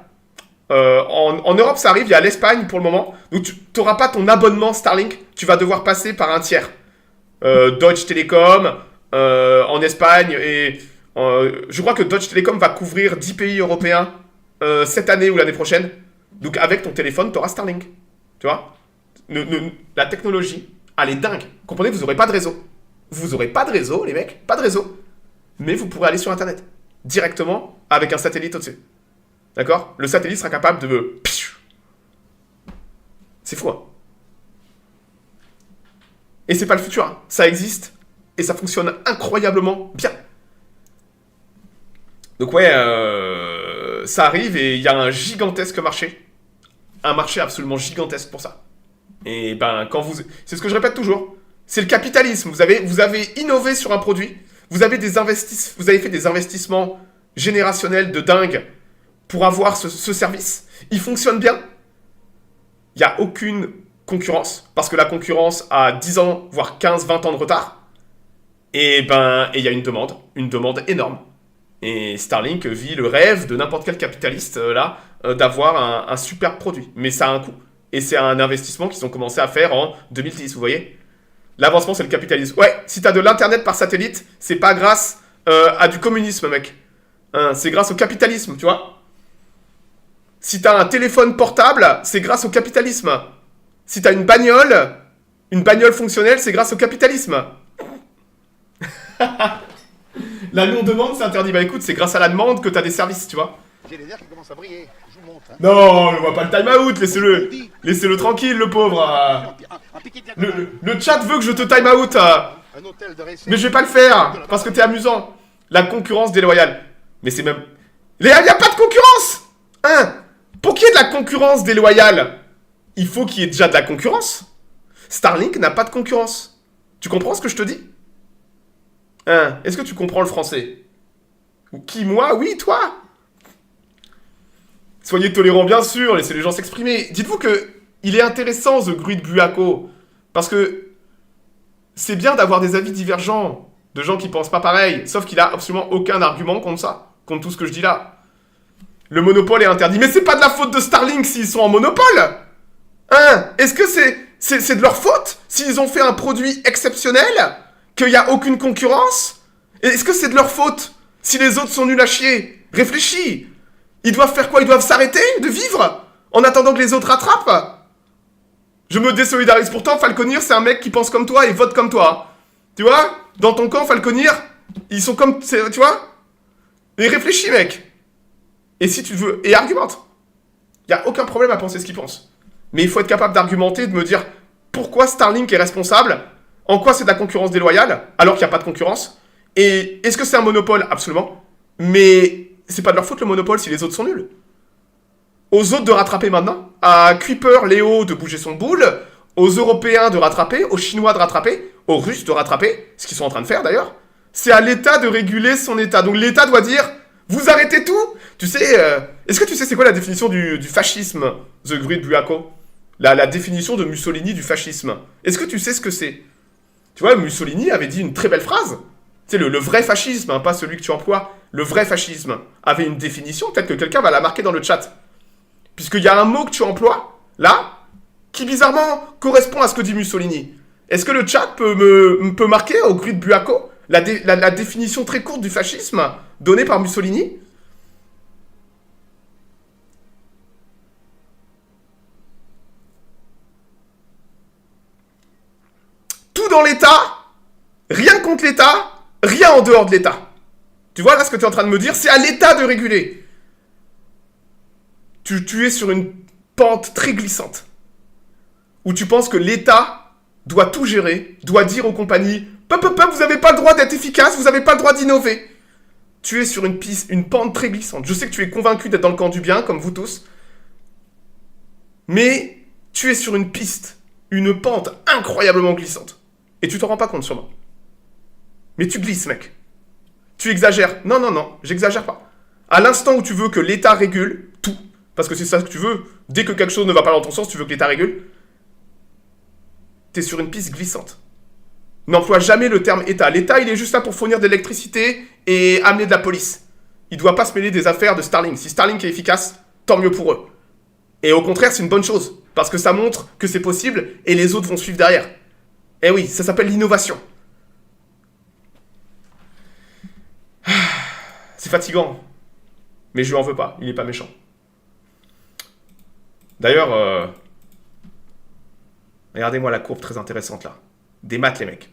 En Europe, ça arrive, il y a l'Espagne pour le moment. Donc tu n'auras pas ton abonnement Starlink, tu vas devoir passer par un tiers. Deutsche Telekom, en Espagne, et je crois que Deutsche Telekom va couvrir 10 pays européens cette année ou l'année prochaine. Donc avec ton téléphone, tu auras Starlink. Tu vois, la technologie, elle est dingue. Comprenez, vous n'aurez pas de réseau. Vous n'aurez pas de réseau, les mecs, pas de réseau. Mais vous pourrez aller sur Internet, directement avec un satellite au-dessus. D'accord? Le satellite sera capable de... C'est fou, hein? Et c'est pas le futur, hein. Ça existe, et ça fonctionne incroyablement bien. Donc ouais, ça arrive, et il y a un gigantesque marché. Un marché absolument gigantesque pour ça. Et c'est ce que je répète toujours. C'est le capitalisme. Vous avez innové sur un produit. Vous avez fait des investissements générationnels de dingue pour avoir ce service. Il fonctionne bien. Il n'y a aucune concurrence. Parce que la concurrence a 10 ans, voire 15, 20 ans de retard. Et il y a une demande énorme. Et Starlink vit le rêve de n'importe quel capitaliste d'avoir un super produit. Mais ça a un coût. Et c'est un investissement qu'ils ont commencé à faire en 2010, vous voyez? L'avancement, c'est le capitalisme. Ouais, si t'as de l'internet par satellite, c'est pas grâce à du communisme, mec. Hein, c'est grâce au capitalisme, tu vois. Si t'as un téléphone portable, c'est grâce au capitalisme. Si t'as une bagnole fonctionnelle, c'est grâce au capitalisme. La non-demande, c'est interdit. Bah écoute, c'est grâce à la demande que t'as des services, tu vois. J'ai les airs qui commencent à briller. Je vous montre. Hein. Non, on voit pas le time-out, laissez-le. Laissez-le tranquille, le pauvre. Un piquet de diagonale. Le chat veut que je te time-out. Un hôtel de récit. Mais je vais pas le faire, parce que t'es amusant. La concurrence déloyale. Mais c'est même... Il y a pas de concurrence. Hein? Pour qu'il y ait de la concurrence déloyale, il faut qu'il y ait déjà de la concurrence. Starlink n'a pas de concurrence. Tu comprends ce que je te dis? Hein? Est-ce que tu comprends le français? Qui, moi? Oui, toi? Soyez tolérants, bien sûr, laissez les gens s'exprimer. Dites-vous que il est intéressant, The Great Buako, parce que c'est bien d'avoir des avis divergents, de gens qui pensent pas pareil, sauf qu'il a absolument aucun argument contre ça, contre tout ce que je dis là. Le monopole est interdit, mais c'est pas de la faute de Starlink s'ils sont en monopole. Hein? Est-ce que c'est de leur faute s'ils ont fait un produit exceptionnel, qu'il n'y a aucune concurrence? Est-ce que c'est de leur faute si les autres sont nuls à chier? Réfléchis. Ils doivent faire quoi? Ils doivent s'arrêter de vivre en attendant que les autres rattrapent? Je me désolidarise. Pourtant, Falconir, c'est un mec qui pense comme toi et vote comme toi. Tu vois? Dans ton camp, Falconir, ils sont comme... Tu vois? Et réfléchis, mec. Et si tu veux... Et argumente. Il n'y a aucun problème à penser ce qu'ils pensent. Mais il faut être capable d'argumenter, de me dire pourquoi Starlink est responsable, en quoi c'est de la concurrence déloyale, alors qu'il n'y a pas de concurrence. Et est-ce que c'est un monopole? Absolument. Mais... c'est pas de leur faute le monopole si les autres sont nuls. Aux autres de rattraper maintenant, à Kuiper, Léo de bouger son boule, aux Européens de rattraper, aux Chinois de rattraper, aux Russes de rattraper, ce qu'ils sont en train de faire d'ailleurs. C'est à l'État de réguler son État. Donc l'État doit dire, vous arrêtez tout. Tu sais, est-ce que tu sais c'est quoi la définition du fascisme, The Great Buako? La définition de Mussolini du fascisme. Est-ce que tu sais ce que c'est? Tu vois, Mussolini avait dit une très belle phrase. C'est le vrai fascisme, hein, pas celui que tu emploies. Le vrai fascisme avait une définition, peut-être que quelqu'un va la marquer dans le chat. Puisqu'il y a un mot que tu emploies, là, qui bizarrement correspond à ce que dit Mussolini. Est-ce que le chat peut marquer au Great Buako la définition très courte du fascisme donnée par Mussolini? Tout dans l'État, rien contre l'État, rien en dehors de l'État. Tu vois là ce que tu es en train de me dire? C'est à l'État de réguler. Tu es sur une pente très glissante. Où tu penses que l'État doit tout gérer, doit dire aux compagnies « Pop, vous n'avez pas le droit d'être efficace, vous n'avez pas le droit d'innover. » Tu es sur une pente très glissante. Je sais que tu es convaincu d'être dans le camp du bien, comme vous tous. Mais tu es sur une piste, une pente incroyablement glissante. Et tu t'en rends pas compte sûrement. Mais tu glisses, mec. Tu exagères. Non, non, non, j'exagère pas. À l'instant où tu veux que l'État régule tout, parce que c'est ça que tu veux, dès que quelque chose ne va pas dans ton sens, tu veux que l'État régule, t'es sur une piste glissante. N'emploie jamais le terme État. L'État, il est juste là pour fournir de l'électricité et amener de la police. Il doit pas se mêler des affaires de Starlink. Si Starlink est efficace, tant mieux pour eux. Et au contraire, c'est une bonne chose, parce que ça montre que c'est possible et les autres vont suivre derrière. Eh oui, ça s'appelle l'innovation. C'est fatigant. Mais je lui en veux pas, il est pas méchant. D'ailleurs, regardez-moi la courbe très intéressante là. Des maths les mecs.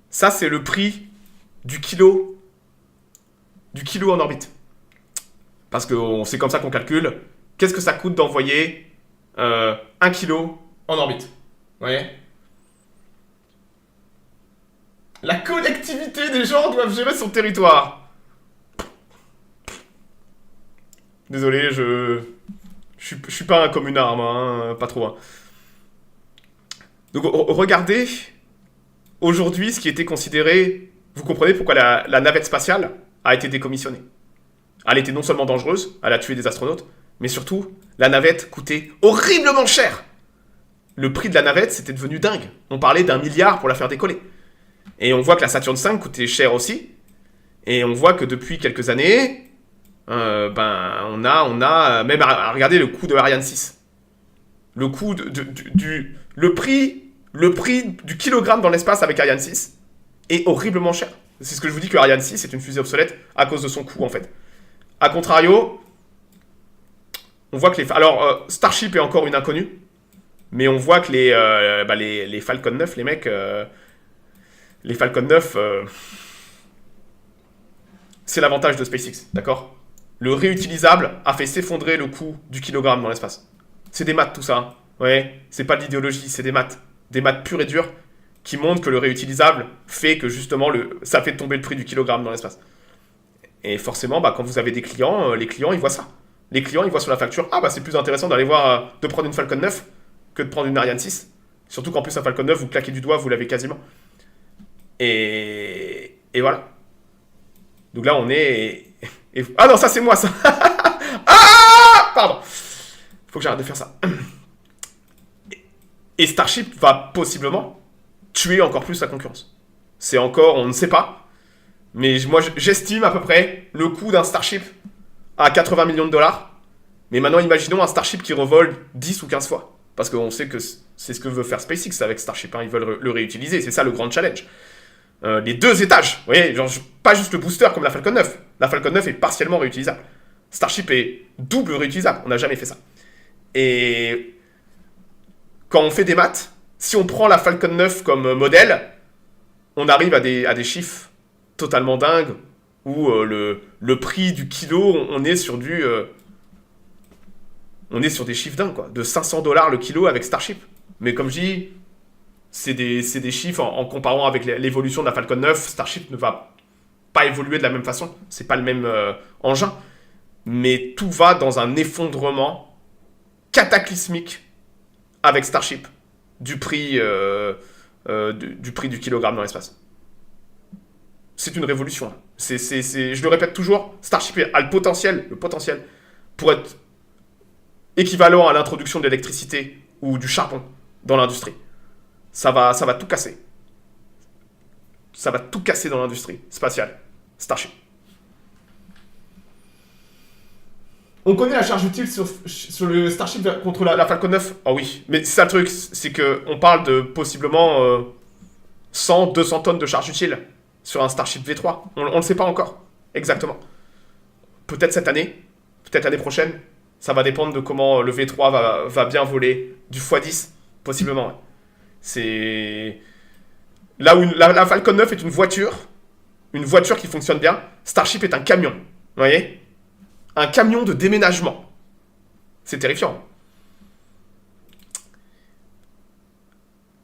Ça c'est le prix du kilo en orbite. Parce que c'est comme ça qu'on calcule. Qu'est-ce que ça coûte d'envoyer 1 kilo en orbite? Vous voyez? La collectivité des gens doivent gérer son territoire. Désolé, je suis pas un communard, moi, hein, pas trop. Hein. Donc, regardez, aujourd'hui, ce qui était considéré... Vous comprenez pourquoi la navette spatiale a été décommissionnée. Elle était non seulement dangereuse, elle a tué des astronautes, mais surtout, la navette coûtait horriblement cher. Le prix de la navette, c'était devenu dingue. On parlait d'1 milliard pour la faire décoller. Et on voit que la Saturn V coûtait cher aussi. Et on voit que depuis quelques années, on a même à regarder le coût de Ariane 6. Le coût le prix du kilogramme dans l'espace avec Ariane 6 est horriblement cher. C'est ce que je vous dis que Ariane 6 est une fusée obsolète à cause de son coût en fait. A contrario, on voit que alors Starship est encore une inconnue, mais on voit que les Falcon 9, les mecs, les Falcon 9, c'est l'avantage de SpaceX, d'accord? Le réutilisable a fait s'effondrer le coût du kilogramme dans l'espace. C'est des maths tout ça, hein. Ouais, c'est pas de l'idéologie, c'est des maths. Des maths pures et dures qui montrent que le réutilisable fait que justement ça fait tomber le prix du kilogramme dans l'espace. Et forcément, bah, quand vous avez des clients, les clients ils voient ça. Les clients ils voient sur la facture, ah bah c'est plus intéressant d'aller voir, de prendre une Falcon 9 que de prendre une Ariane 6. Surtout qu'en plus un Falcon 9, vous claquez du doigt, vous l'avez quasiment. Et voilà. Donc là on est... Ah non, ça c'est moi ça. Ah pardon. Faut que j'arrête de faire ça. Et Starship va possiblement tuer encore plus la concurrence. C'est encore, on ne sait pas. Mais moi, j'estime à peu près le coût d'un Starship à 80 millions de dollars. Mais maintenant, imaginons un Starship qui revole 10 ou 15 fois. Parce qu'on sait que c'est ce que veut faire SpaceX avec Starship. Hein. Ils veulent le réutiliser. C'est ça le grand challenge. Les 2 étages. Vous voyez, genre, pas juste le booster comme la Falcon 9. La Falcon 9 est partiellement réutilisable. Starship est double réutilisable. On n'a jamais fait ça. Et quand on fait des maths, si on prend la Falcon 9 comme modèle, on arrive à des chiffres totalement dingues où le prix du kilo, on est sur des chiffres dingues, quoi. De 500 $ le kilo avec Starship. Mais comme je dis, c'est des chiffres en comparant avec l'évolution de la Falcon 9. Starship ne va pas évoluer de la même façon. C'est pas le même engin. Mais tout va dans un effondrement cataclysmique avec Starship du prix du kilogramme dans l'espace. C'est une révolution. Je le répète toujours, Starship a le potentiel pour être équivalent à l'introduction de l'électricité ou du charbon dans l'industrie. Ça va tout casser. Ça va tout casser dans l'industrie spatiale. Starship. On connaît la charge utile sur le Starship contre la Falcon 9. Ah oui, mais c'est ça le truc, c'est qu'on parle de possiblement 100-200 tonnes de charge utile sur un Starship V3. On ne le sait pas encore, exactement. Peut-être cette année, peut-être l'année prochaine. Ça va dépendre de comment le V3 va bien voler. Du x10, possiblement. Ouais. C'est... Là où la Falcon 9 est une voiture qui fonctionne bien, Starship est un camion. Vous voyez ? Un camion de déménagement. C'est terrifiant.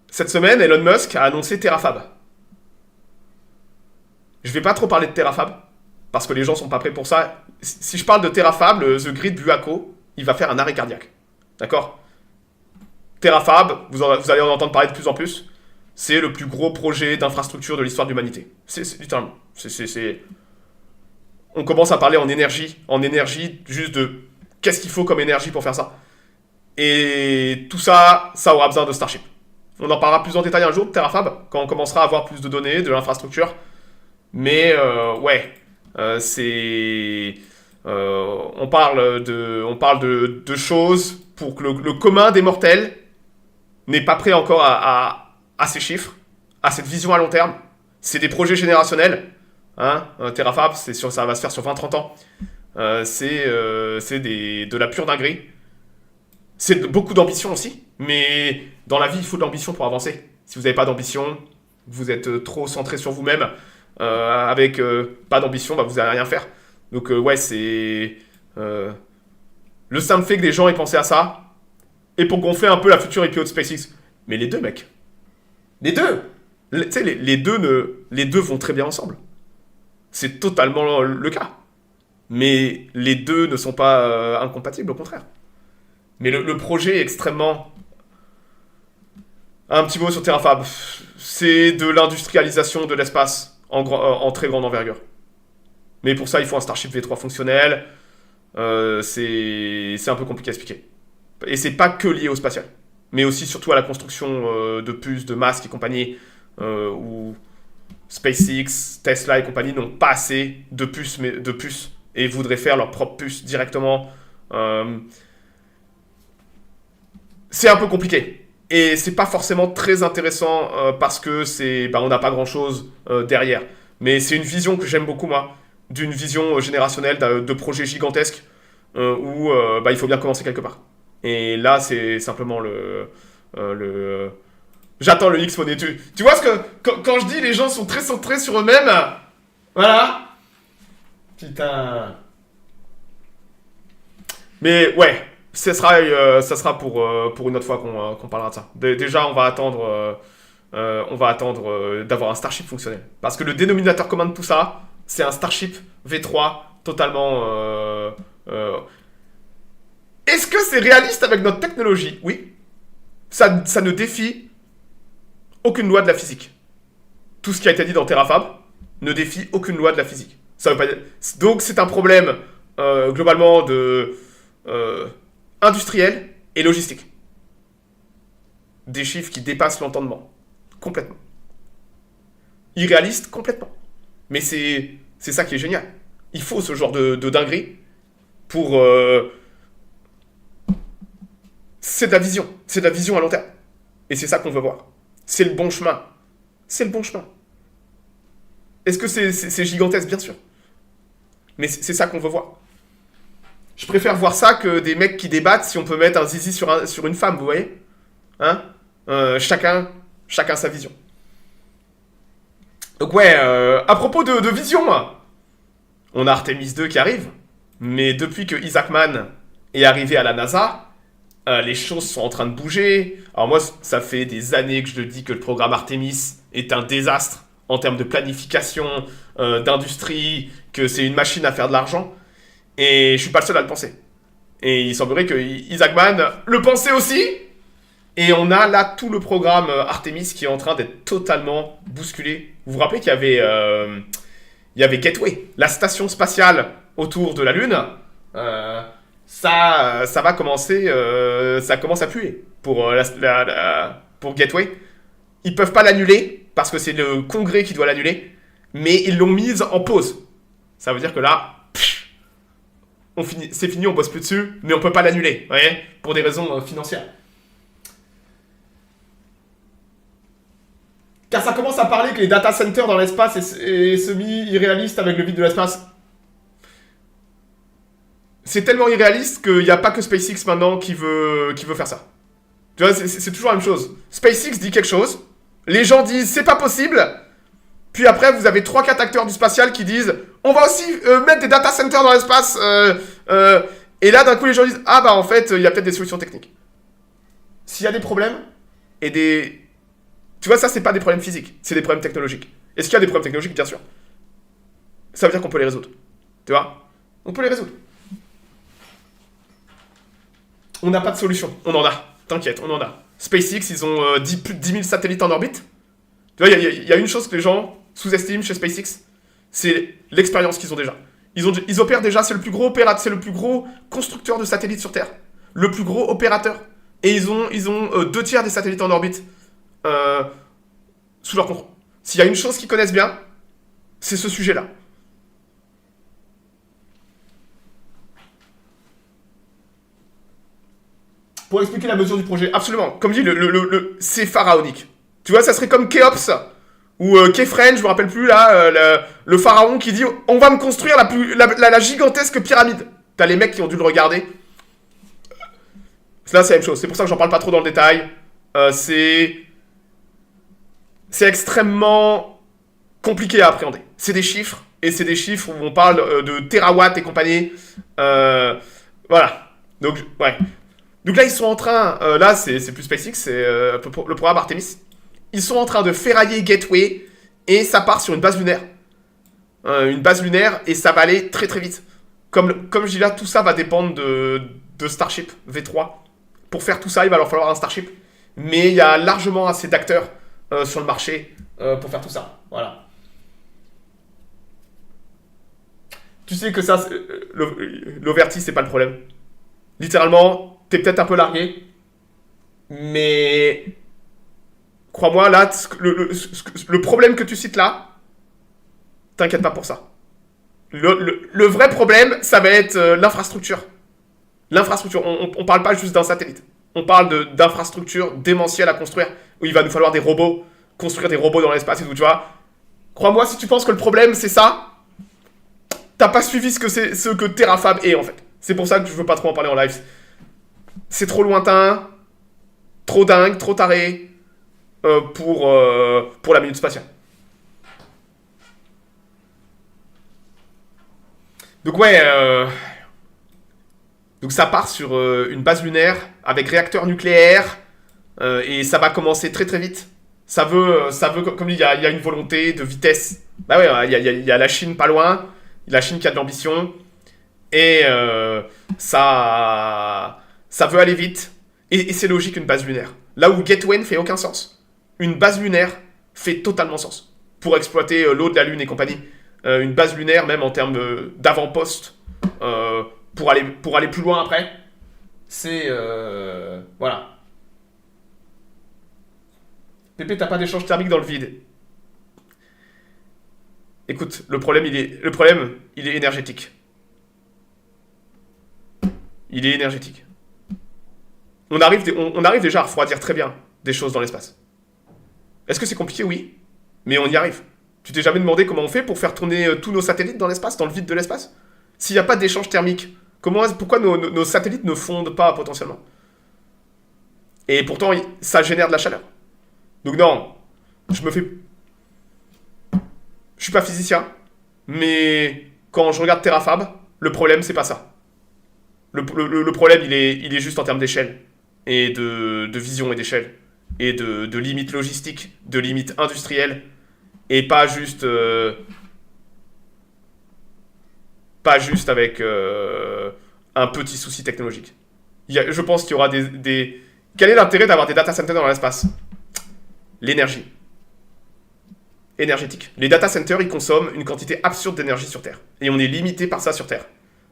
Cette semaine, Elon Musk a annoncé Terafab. Je vais pas trop parler de Terafab, parce que les gens sont pas prêts pour ça. Si je parle de Terafab, le The Grid Buaco, il va faire un arrêt cardiaque. D'accord ? Terafab, vous allez en entendre parler de plus en plus, c'est le plus gros projet d'infrastructure de l'histoire de l'humanité. C'est littéralement. On commence à parler en énergie, juste de qu'est-ce qu'il faut comme énergie pour faire ça. Et tout ça, ça aura besoin de Starship. On en parlera plus en détail un jour de Terafab, quand on commencera à avoir plus de données, de l'infrastructure. Mais on parle de choses pour que le commun des mortels n'est pas prêt encore à ces chiffres, à cette vision à long terme. C'est des projets générationnels. Hein, Terafab, ça va se faire sur 20-30 ans. C'est de la pure dinguerie. C'est beaucoup d'ambition aussi, mais dans la vie, il faut de l'ambition pour avancer. Si vous n'avez pas d'ambition, vous êtes trop centré sur vous-même, avec pas d'ambition, bah, vous n'allez rien faire. Donc c'est... le simple fait que des gens aient pensé à ça, et pour gonfler un peu la future IPO de SpaceX. Mais les deux, mec. Les deux. Tu sais, les deux vont très bien ensemble. C'est totalement le cas. Mais les deux ne sont pas incompatibles, au contraire. Mais le projet est extrêmement... Un petit mot sur Terafab. C'est de l'industrialisation de l'espace en très grande envergure. Mais pour ça, il faut un Starship V3 fonctionnel. C'est un peu compliqué à expliquer. Et c'est pas que lié au spatial. Mais aussi, surtout à la construction de puces, de masques et compagnie, où SpaceX, Tesla et compagnie n'ont pas assez de puces et voudraient faire leur propre puce directement. C'est un peu compliqué. Et c'est pas forcément très intéressant parce que on n'a pas grand chose derrière. Mais c'est une vision que j'aime beaucoup, moi, d'une vision générationnelle de projets gigantesques où il faut bien commencer quelque part. Et là, c'est simplement j'attends le X-Money. Tu vois ce que... Quand je dis les gens sont très centrés sur eux-mêmes, voilà. Putain. Mais ouais, ça sera pour une autre fois qu'on parlera de ça. Déjà, on va attendre d'avoir un Starship fonctionnel. Parce que le dénominateur commun de tout ça, c'est un Starship V3 totalement... Est-ce que c'est réaliste avec notre technologie? Oui. Ça ne défie aucune loi de la physique. Tout ce qui a été dit dans Terrafab ne défie aucune loi de la physique. Ça veut pas dire... Donc c'est un problème globalement de industriel et logistique. Des chiffres qui dépassent l'entendement. Complètement. Irréaliste, complètement. Mais c'est ça qui est génial. Il faut ce genre de dinguerie pour... c'est de la vision. C'est de la vision à long terme. Et c'est ça qu'on veut voir. C'est le bon chemin. C'est le bon chemin. Est-ce que c'est gigantesque? Bien sûr. Mais c'est ça qu'on veut voir. Je préfère voir ça que des mecs qui débattent si on peut mettre un zizi sur une femme, vous voyez? Hein? Chacun sa vision. Donc ouais, à propos de vision, on a Artemis 2 qui arrive, mais depuis que Isaac Mann est arrivé à la NASA, les choses sont en train de bouger. Alors moi, ça fait des années que je le dis que le programme Artemis est un désastre en termes de planification, d'industrie, que c'est une machine à faire de l'argent, et je suis pas le seul à le penser. Et il semblerait que Isaac Mann le pensait aussi. Et on a là tout le programme Artemis qui est en train d'être totalement bousculé. Vous vous rappelez qu'il y avait Gateway, la station spatiale autour de la Lune. Ça va commencer, ça commence à puer pour Gateway. Ils peuvent pas l'annuler parce que c'est le Congrès qui doit l'annuler, mais ils l'ont mise en pause. Ça veut dire que là, c'est fini, on bosse plus dessus, mais on peut pas l'annuler, vous voyez, pour des raisons financières. Car ça commence à parler que les data centers dans l'espace est semi-irréaliste avec le vide de l'espace. C'est tellement irréaliste qu'il n'y a pas que SpaceX maintenant qui veut faire ça. Tu vois, c'est toujours la même chose. SpaceX dit quelque chose, les gens disent c'est pas possible, puis après vous avez 3-4 acteurs du spatial qui disent on va aussi mettre des data centers dans l'espace, et là d'un coup les gens disent ah bah en fait il y a peut-être des solutions techniques. S'il y a des problèmes et des... Tu vois, ça, c'est pas des problèmes physiques, c'est des problèmes technologiques. Est-ce qu'il y a des problèmes technologiques? Bien sûr. Ça veut dire qu'on peut les résoudre. Tu vois? On peut les résoudre. On n'a pas de solution. On en a. T'inquiète, on en a. SpaceX, ils ont plus de 10 000 satellites en orbite. Tu vois, il y a une chose que les gens sous-estiment chez SpaceX, c'est l'expérience qu'ils ont déjà. Ils opèrent déjà, c'est le plus gros opérateur, c'est le plus gros constructeur de satellites sur Terre. Le plus gros opérateur. Et ils ont 2/3 des satellites en orbite. Sous leur contrôle. S'il y a une chose qu'ils connaissent bien, c'est ce sujet-là. Pour expliquer la mesure du projet, absolument. Comme je dis, c'est pharaonique. Tu vois, ça serait comme Kéops ou Képhren, je me rappelle plus là, le pharaon qui dit on va me construire la gigantesque pyramide. T'as les mecs qui ont dû le regarder. Là, c'est la même chose. C'est pour ça que j'en parle pas trop dans le détail. C'est extrêmement compliqué à appréhender. C'est des chiffres, et c'est des chiffres où on parle de terawatts et compagnie. Voilà. Donc, ouais. Donc là, ils sont en train... là, c'est plus SpaceX, c'est le programme Artemis. Ils sont en train de ferrailler Gateway, et ça part sur une base lunaire. Une base lunaire, et ça va aller très très vite. Comme je dis là, tout ça va dépendre de Starship V3. Pour faire tout ça, il va leur falloir un Starship. Mais il y a largement assez d'acteurs sur le marché pour faire tout ça. Voilà. Tu sais que ça, l'overtis, c'est pas le problème. Littéralement, t'es peut-être un peu largué, mais crois-moi, là, le problème que tu cites là, t'inquiète pas pour ça. Le vrai problème, ça va être l'infrastructure. L'infrastructure, on parle pas juste d'un satellite. On parle d'infrastructures démentielles à construire, où il va nous falloir des robots, construire des robots dans l'espace et tout, tu vois. Crois-moi, si tu penses que le problème, c'est ça, t'as pas suivi ce que Terrafab est, en fait. C'est pour ça que je veux pas trop en parler en live. C'est trop lointain, trop dingue, trop taré pour la minute spatiale. Donc ouais, donc ça part sur une base lunaire avec réacteur nucléaire et ça va commencer très très vite. Ça veut comme il y a une volonté de vitesse. Bah ouais, il y a la Chine pas loin, la Chine qui a de l'ambition et ça veut aller vite et c'est logique une base lunaire. Là où Gateway ne fait aucun sens, une base lunaire fait totalement sens pour exploiter l'eau de la Lune et compagnie. Une base lunaire même en termes d'avant-poste pour aller plus loin après. C'est voilà. Pépé, t'as pas d'échange thermique dans le vide. Écoute, le problème il est énergétique. Il est énergétique. On arrive déjà à refroidir très bien des choses dans l'espace. Est-ce que c'est compliqué? Oui. Mais on y arrive. Tu t'es jamais demandé comment on fait pour faire tourner tous nos satellites dans l'espace, dans le vide de l'espace? S'il n'y a pas d'échange thermique, pourquoi nos satellites ne fondent pas potentiellement? Et pourtant, ça génère de la chaleur. Donc non, je suis pas physicien, mais quand je regarde Terrafab, le problème, c'est pas ça. Le problème, il est juste en termes d'échelle, et de vision et d'échelle, et de limites logistiques, de limites industrielles, et pas juste avec un petit souci technologique. Je pense qu'il y aura des... Quel est l'intérêt d'avoir des data centers dans l'espace? L'énergie. Énergétique. Les data centers, ils consomment une quantité absurde d'énergie sur Terre. Et on est limité par ça sur Terre.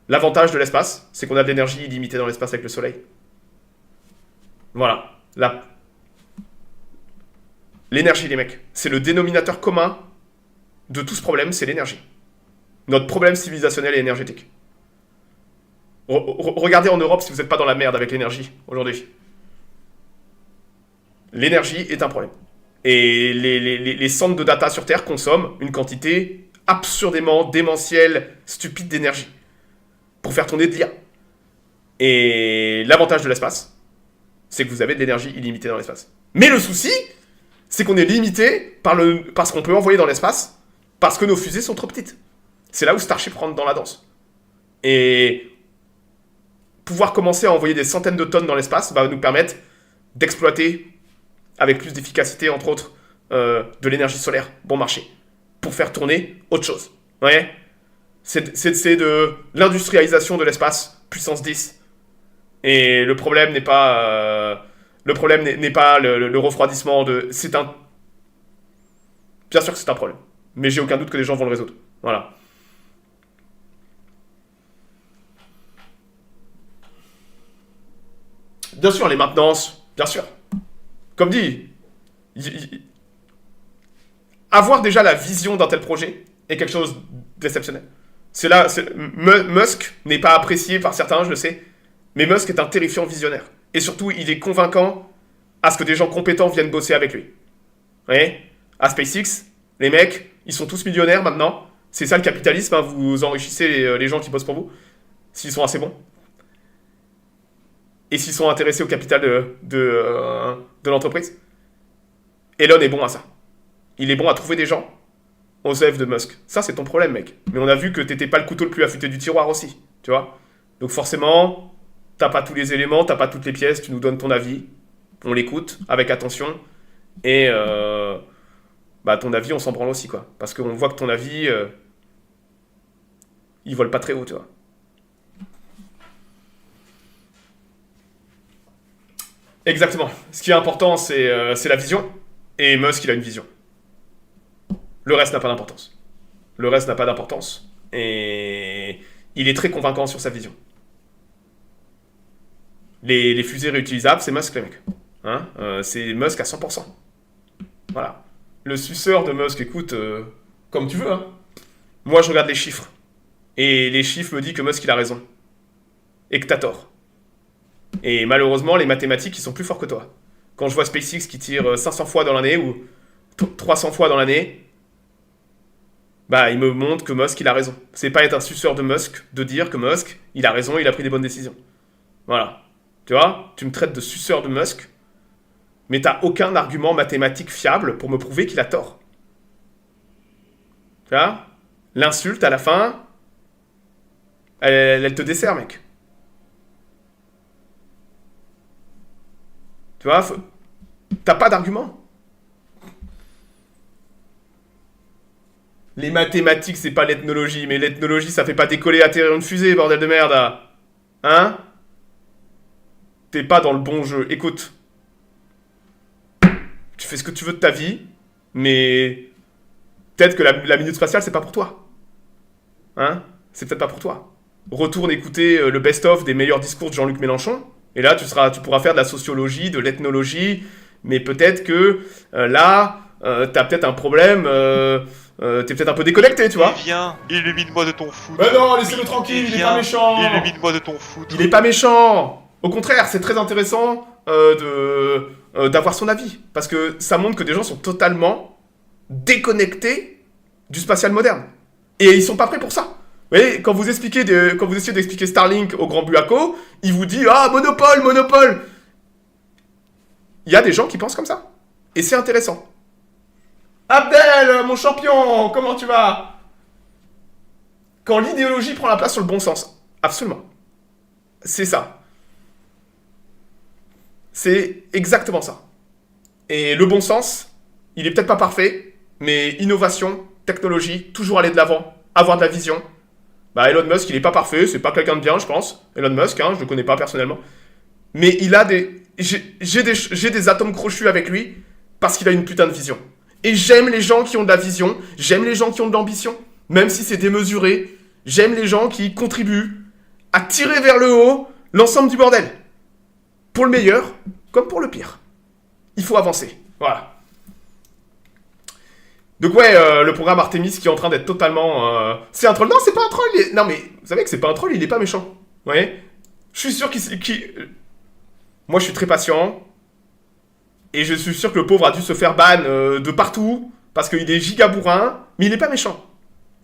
L'avantage de l'espace, c'est qu'on a de l'énergie illimitée dans l'espace avec le Soleil. Voilà. L'énergie, les mecs. C'est le dénominateur commun de tout ce problème, c'est l'énergie. Notre problème civilisationnel et énergétique. Regardez en Europe si vous n'êtes pas dans la merde avec l'énergie aujourd'hui. L'énergie est un problème. Et les centres de data sur Terre consomment une quantité absurdément démentielle, stupide d'énergie pour faire tourner de l'IA. Et l'avantage de l'espace, c'est que vous avez de l'énergie illimitée dans l'espace. Mais le souci, c'est qu'on est limité par ce qu'on peut envoyer dans l'espace parce que nos fusées sont trop petites. C'est là où Starship rentre dans la danse. Et pouvoir commencer à envoyer des centaines de tonnes dans l'espace va nous permettre d'exploiter avec plus d'efficacité, entre autres, de l'énergie solaire, bon marché, pour faire tourner autre chose. Ouais. C'est de l'industrialisation de l'espace, puissance 10. Et le problème n'est pas... le refroidissement de... Bien sûr que c'est un problème. Mais j'ai aucun doute que les gens vont le résoudre. Voilà. Bien sûr, les maintenances, bien sûr. Comme dit, avoir déjà la vision d'un tel projet est quelque chose d'exceptionnel. Musk n'est pas apprécié par certains, je le sais, mais Musk est un terrifiant visionnaire. Et surtout, il est convaincant à ce que des gens compétents viennent bosser avec lui. Vous voyez? À SpaceX, les mecs, ils sont tous millionnaires maintenant. C'est ça le capitalisme, hein, vous enrichissez les gens qui bossent pour vous, s'ils sont assez bons. Et s'ils sont intéressés au capital de l'entreprise. Elon est bon à ça. Il est bon à trouver des gens aux œuvres de Musk. Ça, c'est ton problème, mec. Mais on a vu que t'étais pas le couteau le plus affûté du tiroir aussi. Tu vois? Donc forcément, t'as pas tous les éléments, t'as pas toutes les pièces, tu nous donnes ton avis. On l'écoute avec attention. Et ton avis, on s'en branle aussi, quoi. Parce qu'on voit que ton avis, il vole pas très haut, tu vois. Exactement. Ce qui est important, c'est la vision. Et Musk, il a une vision. Le reste n'a pas d'importance. Le reste n'a pas d'importance. Et il est très convaincant sur sa vision. Les fusées réutilisables, c'est Musk, les mecs. Hein, c'est Musk à 100%. Voilà. Le suceur de Musk, écoute, comme tu veux. Hein. Moi, je regarde les chiffres. Et les chiffres me disent que Musk, il a raison. Et que t'as tort. Et malheureusement, les mathématiques, ils sont plus forts que toi. Quand je vois SpaceX qui tire 500 fois dans l'année ou 300 fois dans l'année, il me montre que Musk, il a raison. C'est pas être un suceur de Musk de dire que Musk, il a raison, il a pris des bonnes décisions. Voilà. Tu vois, tu me traites de suceur de Musk, mais t'as aucun argument mathématique fiable pour me prouver qu'il a tort. Tu vois? L'insulte à la fin, elle te dessert, mec. Tu vois, t'as pas d'argument. Les mathématiques, c'est pas l'ethnologie, mais l'ethnologie, ça fait pas décoller, atterrir une fusée, bordel de merde. Hein? T'es pas dans le bon jeu. Écoute. Tu fais ce que tu veux de ta vie, mais peut-être que la minute spatiale, c'est pas pour toi. Hein? C'est peut-être pas pour toi. Retourne écouter le best-of des meilleurs discours de Jean-Luc Mélenchon, et là, tu pourras faire de la sociologie, de l'ethnologie, mais peut-être que là, t'as peut-être un problème, t'es peut-être un peu déconnecté, tu vois. Viens, illumine-moi de ton foot. Mais non, laissez-le tranquille, il est pas méchant. Illumine-moi de ton foot. Il est pas méchant. Au contraire, c'est très intéressant d'avoir son avis, parce que ça montre que des gens sont totalement déconnectés du spatial moderne. Et ils sont pas prêts pour ça. Vous voyez, quand vous essayez d'expliquer Starlink au grand Buaco, il vous dit « Ah, monopole, monopole !» Il y a des gens qui pensent comme ça. Et c'est intéressant. Abdel, mon champion, comment tu vas? Quand l'idéologie prend la place sur le bon sens. Absolument. C'est ça. C'est exactement ça. Et le bon sens, il est peut-être pas parfait, mais innovation, technologie, toujours aller de l'avant, avoir de la vision. Bah Elon Musk, il est pas parfait, c'est pas quelqu'un de bien, je pense. Elon Musk, hein, je le connais pas personnellement. Mais il a des... J'ai des atomes crochus avec lui parce qu'il a une putain de vision. Et j'aime les gens qui ont de la vision, j'aime les gens qui ont de l'ambition, même si c'est démesuré. J'aime les gens qui contribuent à tirer vers le haut l'ensemble du bordel. Pour le meilleur, comme pour le pire. Il faut avancer. Voilà. Donc ouais, le programme Artemis qui est en train d'être totalement... C'est un troll. Non, c'est pas un troll. Non mais, vous savez que c'est pas un troll, il est pas méchant. Vous voyez? Je suis sûr Moi, je suis très patient. Et je suis sûr que le pauvre a dû se faire ban de partout. Parce qu'il est giga bourrin. Mais il est pas méchant.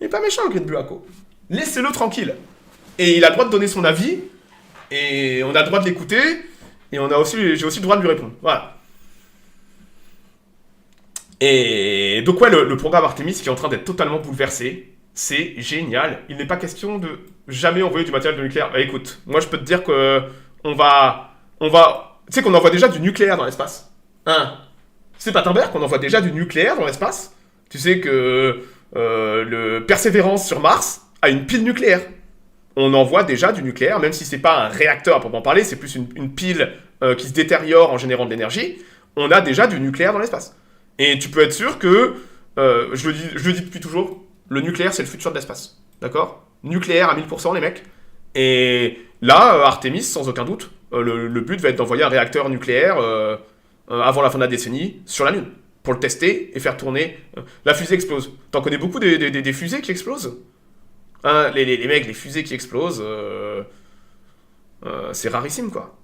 Il est pas méchant, le Grid Buaco. Laissez-le tranquille. Et il a le droit de donner son avis. Et on a le droit de l'écouter. Et j'ai aussi le droit de lui répondre. Voilà. Et donc ouais, le programme Artemis qui est en train d'être totalement bouleversé, c'est génial. Il n'est pas question de jamais envoyer du matériel de nucléaire. Bah, écoute, moi je peux te dire que on va, tu sais qu'on envoie déjà du nucléaire dans l'espace. Hein? C'est Patenberg qu'on envoie déjà du nucléaire dans l'espace. Tu sais que le Persévérance sur Mars a une pile nucléaire. On envoie déjà du nucléaire, même si c'est pas un réacteur à proprement parler, c'est plus une pile qui se détériore en générant de l'énergie. On a déjà du nucléaire dans l'espace. Et tu peux être sûr que, je le dis depuis toujours, le nucléaire c'est le futur de l'espace. D'accord? Nucléaire à 1000% les mecs. Et là, Artemis, sans aucun doute, le but va être d'envoyer un réacteur nucléaire avant la fin de la décennie sur la Lune. Pour le tester et faire tourner. La fusée explose. T'en connais beaucoup des fusées qui explosent? Hein, les mecs, les fusées qui explosent, c'est rarissime quoi.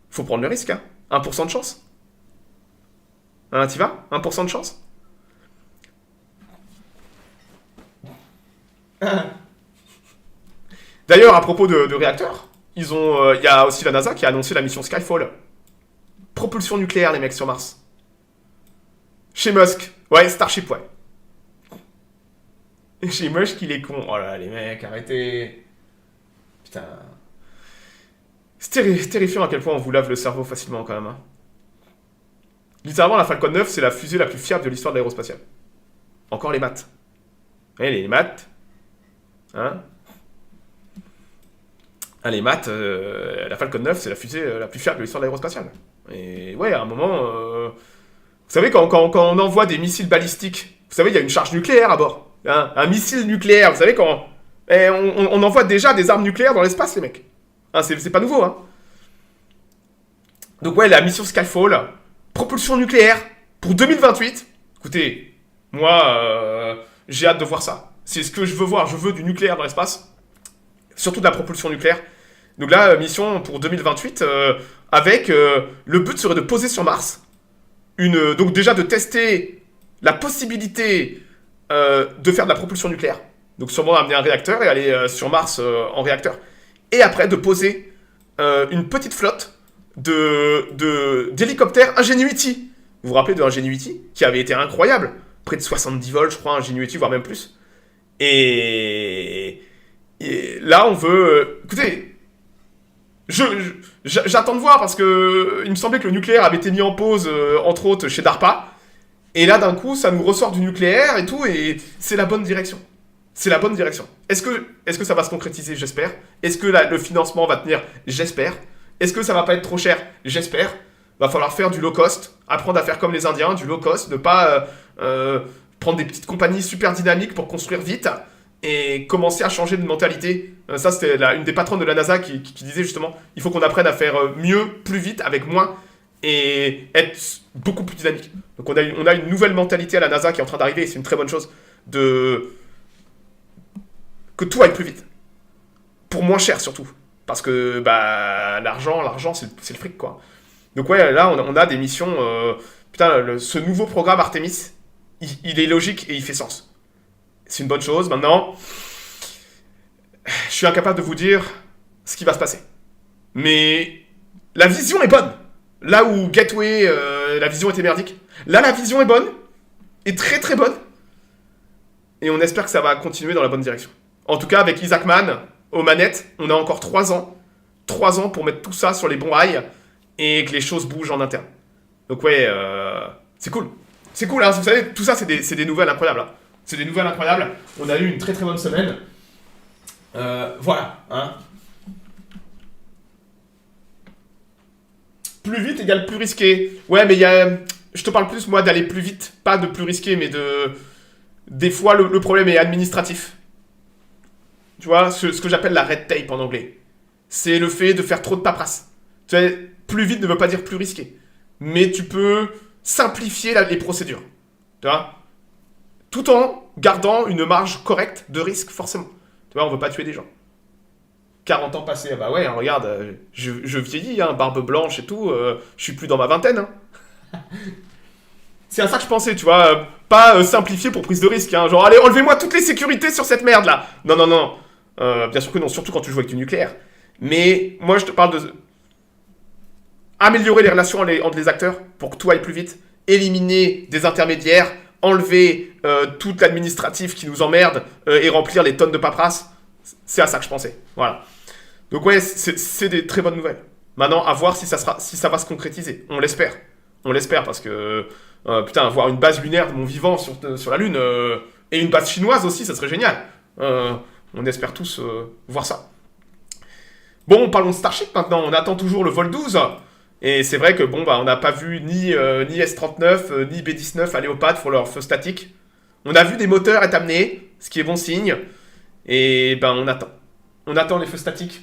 Faut prendre le risque, hein. 1% de chance. Hein, t'y vas? 1% de chance? D'ailleurs, à propos de réacteurs, il y a aussi la NASA qui a annoncé la mission Skyfall. Propulsion nucléaire, les mecs, sur Mars. Chez Musk. Ouais, Starship, ouais. Chez Musk, il est con. Oh là, les mecs, arrêtez. Putain. C'est terrifiant à quel point on vous lave le cerveau facilement, quand même, hein. Littéralement, la Falcon 9, c'est la fusée la plus fiable de l'histoire de l'aérospatiale. Encore les maths. Ouais, les maths. Hein? Ah, les maths, la Falcon 9, c'est la fusée la plus fiable de l'histoire de l'aérospatiale. Et ouais, à un moment... Vous savez, quand on envoie des missiles balistiques, vous savez, il y a une charge nucléaire à bord. Hein? Un missile nucléaire, vous savez, quand... on envoie déjà des armes nucléaires dans l'espace, les mecs. Hein, c'est pas nouveau, hein. Donc ouais, la mission Skyfall... Propulsion nucléaire pour 2028. Écoutez, moi, j'ai hâte de voir ça. C'est ce que je veux voir. Je veux du nucléaire dans l'espace. Surtout de la propulsion nucléaire. Donc là, mission pour 2028, avec le but serait de poser sur Mars. Donc déjà de tester la possibilité de faire de la propulsion nucléaire. Donc sûrement amener un réacteur et aller sur Mars en réacteur. Et après de poser une petite flotte d'hélicoptères Ingenuity. Vous vous rappelez de Ingenuity, qui avait été incroyable, près de 70 vols, je crois, Ingenuity, voire même plus. Et Et là, on veut... écoutez, j'attends de voir parce que il me semblait que le nucléaire avait été mis en pause, entre autres, chez DARPA. Et là, d'un coup, ça nous ressort du nucléaire et tout, et c'est la bonne direction. C'est la bonne direction. Est-ce que ça va se concrétiser? J'espère. Est-ce que le financement va tenir? J'espère. Est-ce que ça va pas être trop cher? J'espère. Va falloir faire du low cost, apprendre à faire comme les Indiens, du low cost, ne pas prendre des petites compagnies super dynamiques pour construire vite et commencer à changer de mentalité. Ça, c'était une des patronnes de la NASA qui disait justement, il faut qu'on apprenne à faire mieux, plus vite, avec moins, et être beaucoup plus dynamique. Donc on a une nouvelle mentalité à la NASA qui est en train d'arriver, et c'est une très bonne chose, que tout aille plus vite. Pour moins cher surtout. Parce que bah, l'argent c'est le fric, quoi. Donc ouais, là on a des missions... ce nouveau programme Artemis, il est logique et il fait sens. C'est une bonne chose. Maintenant, je suis incapable de vous dire ce qui va se passer. Mais la vision est bonne. Là où Gateway, la vision était merdique. Là, la vision est bonne. Et très très bonne. Et on espère que ça va continuer dans la bonne direction. En tout cas, avec Isaac Mann aux manettes, on a encore 3 ans. 3 ans pour mettre tout ça sur les bons rails et que les choses bougent en interne. Donc ouais, c'est cool. C'est cool, hein. Vous savez, tout ça, c'est des nouvelles incroyables. Hein. C'est des nouvelles incroyables. On a eu une très très bonne semaine. Voilà. Hein. Plus vite égale plus risqué. Ouais, mais il y a... Je te parle plus, moi, d'aller plus vite. Pas de plus risqué, mais de... Des fois, le problème est administratif. Tu vois, ce que j'appelle la red tape en anglais. C'est le fait de faire trop de paperasse. Tu vois, plus vite ne veut pas dire plus risqué. Mais tu peux simplifier les procédures. Tu vois, tout en gardant une marge correcte de risque, forcément. Tu vois, on veut pas tuer des gens. 40 ans passés, bah ouais, hein, regarde, je vieillis, hein, barbe blanche et tout, je suis plus dans ma vingtaine. Hein. C'est à ça que je pensais, tu vois, pas simplifier pour prise de risque, hein, genre allez, enlevez-moi toutes les sécurités sur cette merde là. Non, non, non, bien sûr que non, surtout quand tu joues avec du nucléaire. Mais moi je te parle de améliorer les relations entre les acteurs pour que tout aille plus vite, éliminer des intermédiaires, enlever tout l'administratif qui nous emmerde et remplir les tonnes de paperasse. C'est à ça que je pensais, voilà. Donc ouais, c'est des très bonnes nouvelles. Maintenant, à voir si ça va se concrétiser. On l'espère parce que putain, avoir une base lunaire de mon vivant sur la Lune et une base chinoise aussi, ça serait génial. On espère tous voir ça. Bon, parlons de Starship maintenant. On attend toujours le vol 12. Et c'est vrai que bon, bah, on n'a pas vu ni S-39 ni B-19 aller au pad pour leur feu statique. On a vu des moteurs être amenés, ce qui est bon signe. Et ben on attend. On attend les feux statiques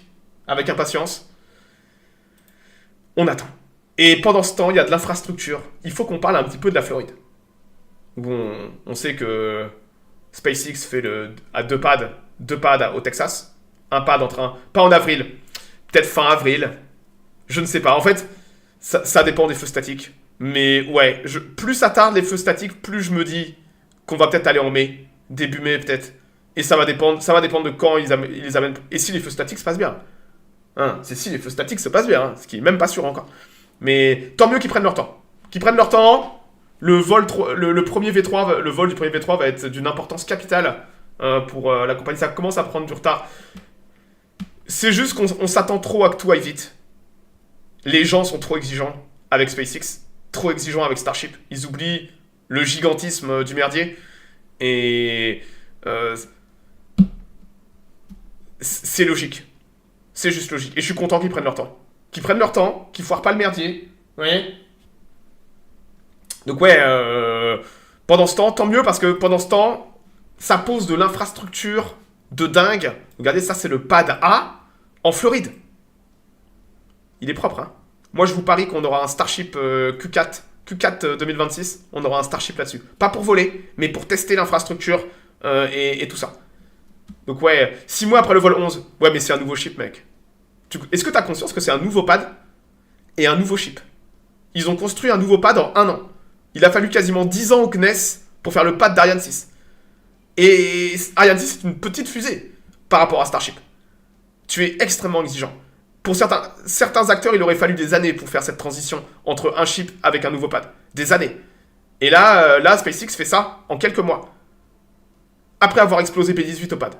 avec impatience. On attend. Et pendant ce temps, il y a de l'infrastructure. Il faut qu'on parle un petit peu de la Floride. Bon, on sait que SpaceX fait à 2 pads au Texas. Un pad pas en avril, peut-être fin avril. Je ne sais pas. En fait, ça dépend des feux statiques. Mais ouais, plus ça tarde les feux statiques, plus je me dis qu'on va peut-être aller en mai. Début mai peut-être. Et ça va dépendre de quand ils les amènent. Et si les feux statiques se passent bien. Hein, c'est si les feux statiques se passent bien, hein, ce qui est même pas sûr encore. Mais tant mieux qu'ils prennent leur temps. Qu'ils prennent leur temps. Le vol du premier V3 va être d'une importance capitale pour la compagnie. Ça commence à prendre du retard. C'est juste qu'on s'attend trop à que tout aille vite. Les gens sont trop exigeants avec SpaceX, trop exigeants avec Starship. Ils oublient le gigantisme du merdier. Et c'est logique. C'est juste logique. Et je suis content qu'ils prennent leur temps. Qu'ils foirent pas le merdier. Vous voyez ? Donc ouais, pendant ce temps, tant mieux, parce que pendant ce temps, ça pose de l'infrastructure de dingue. Regardez, ça c'est le pad A en Floride. Il est propre, hein. Moi je vous parie qu'on aura un Starship Q4 2026, on aura un Starship là-dessus. Pas pour voler, mais pour tester l'infrastructure et tout ça. Donc ouais, 6 mois après le vol 11. Ouais, mais c'est un nouveau chip, mec. Est-ce que t'as conscience que c'est un nouveau pad et un nouveau chip? Ils ont construit un nouveau pad en 1 an. Il a fallu quasiment 10 ans au CNES pour faire le pad d'Ariane 6. Et Ariane 6, c'est une petite fusée par rapport à Starship. Tu es extrêmement exigeant. Pour certains acteurs, il aurait fallu des années pour faire cette transition entre un chip avec un nouveau pad. Des années. Et là, SpaceX fait ça en quelques mois. Après avoir explosé P-18 au pad.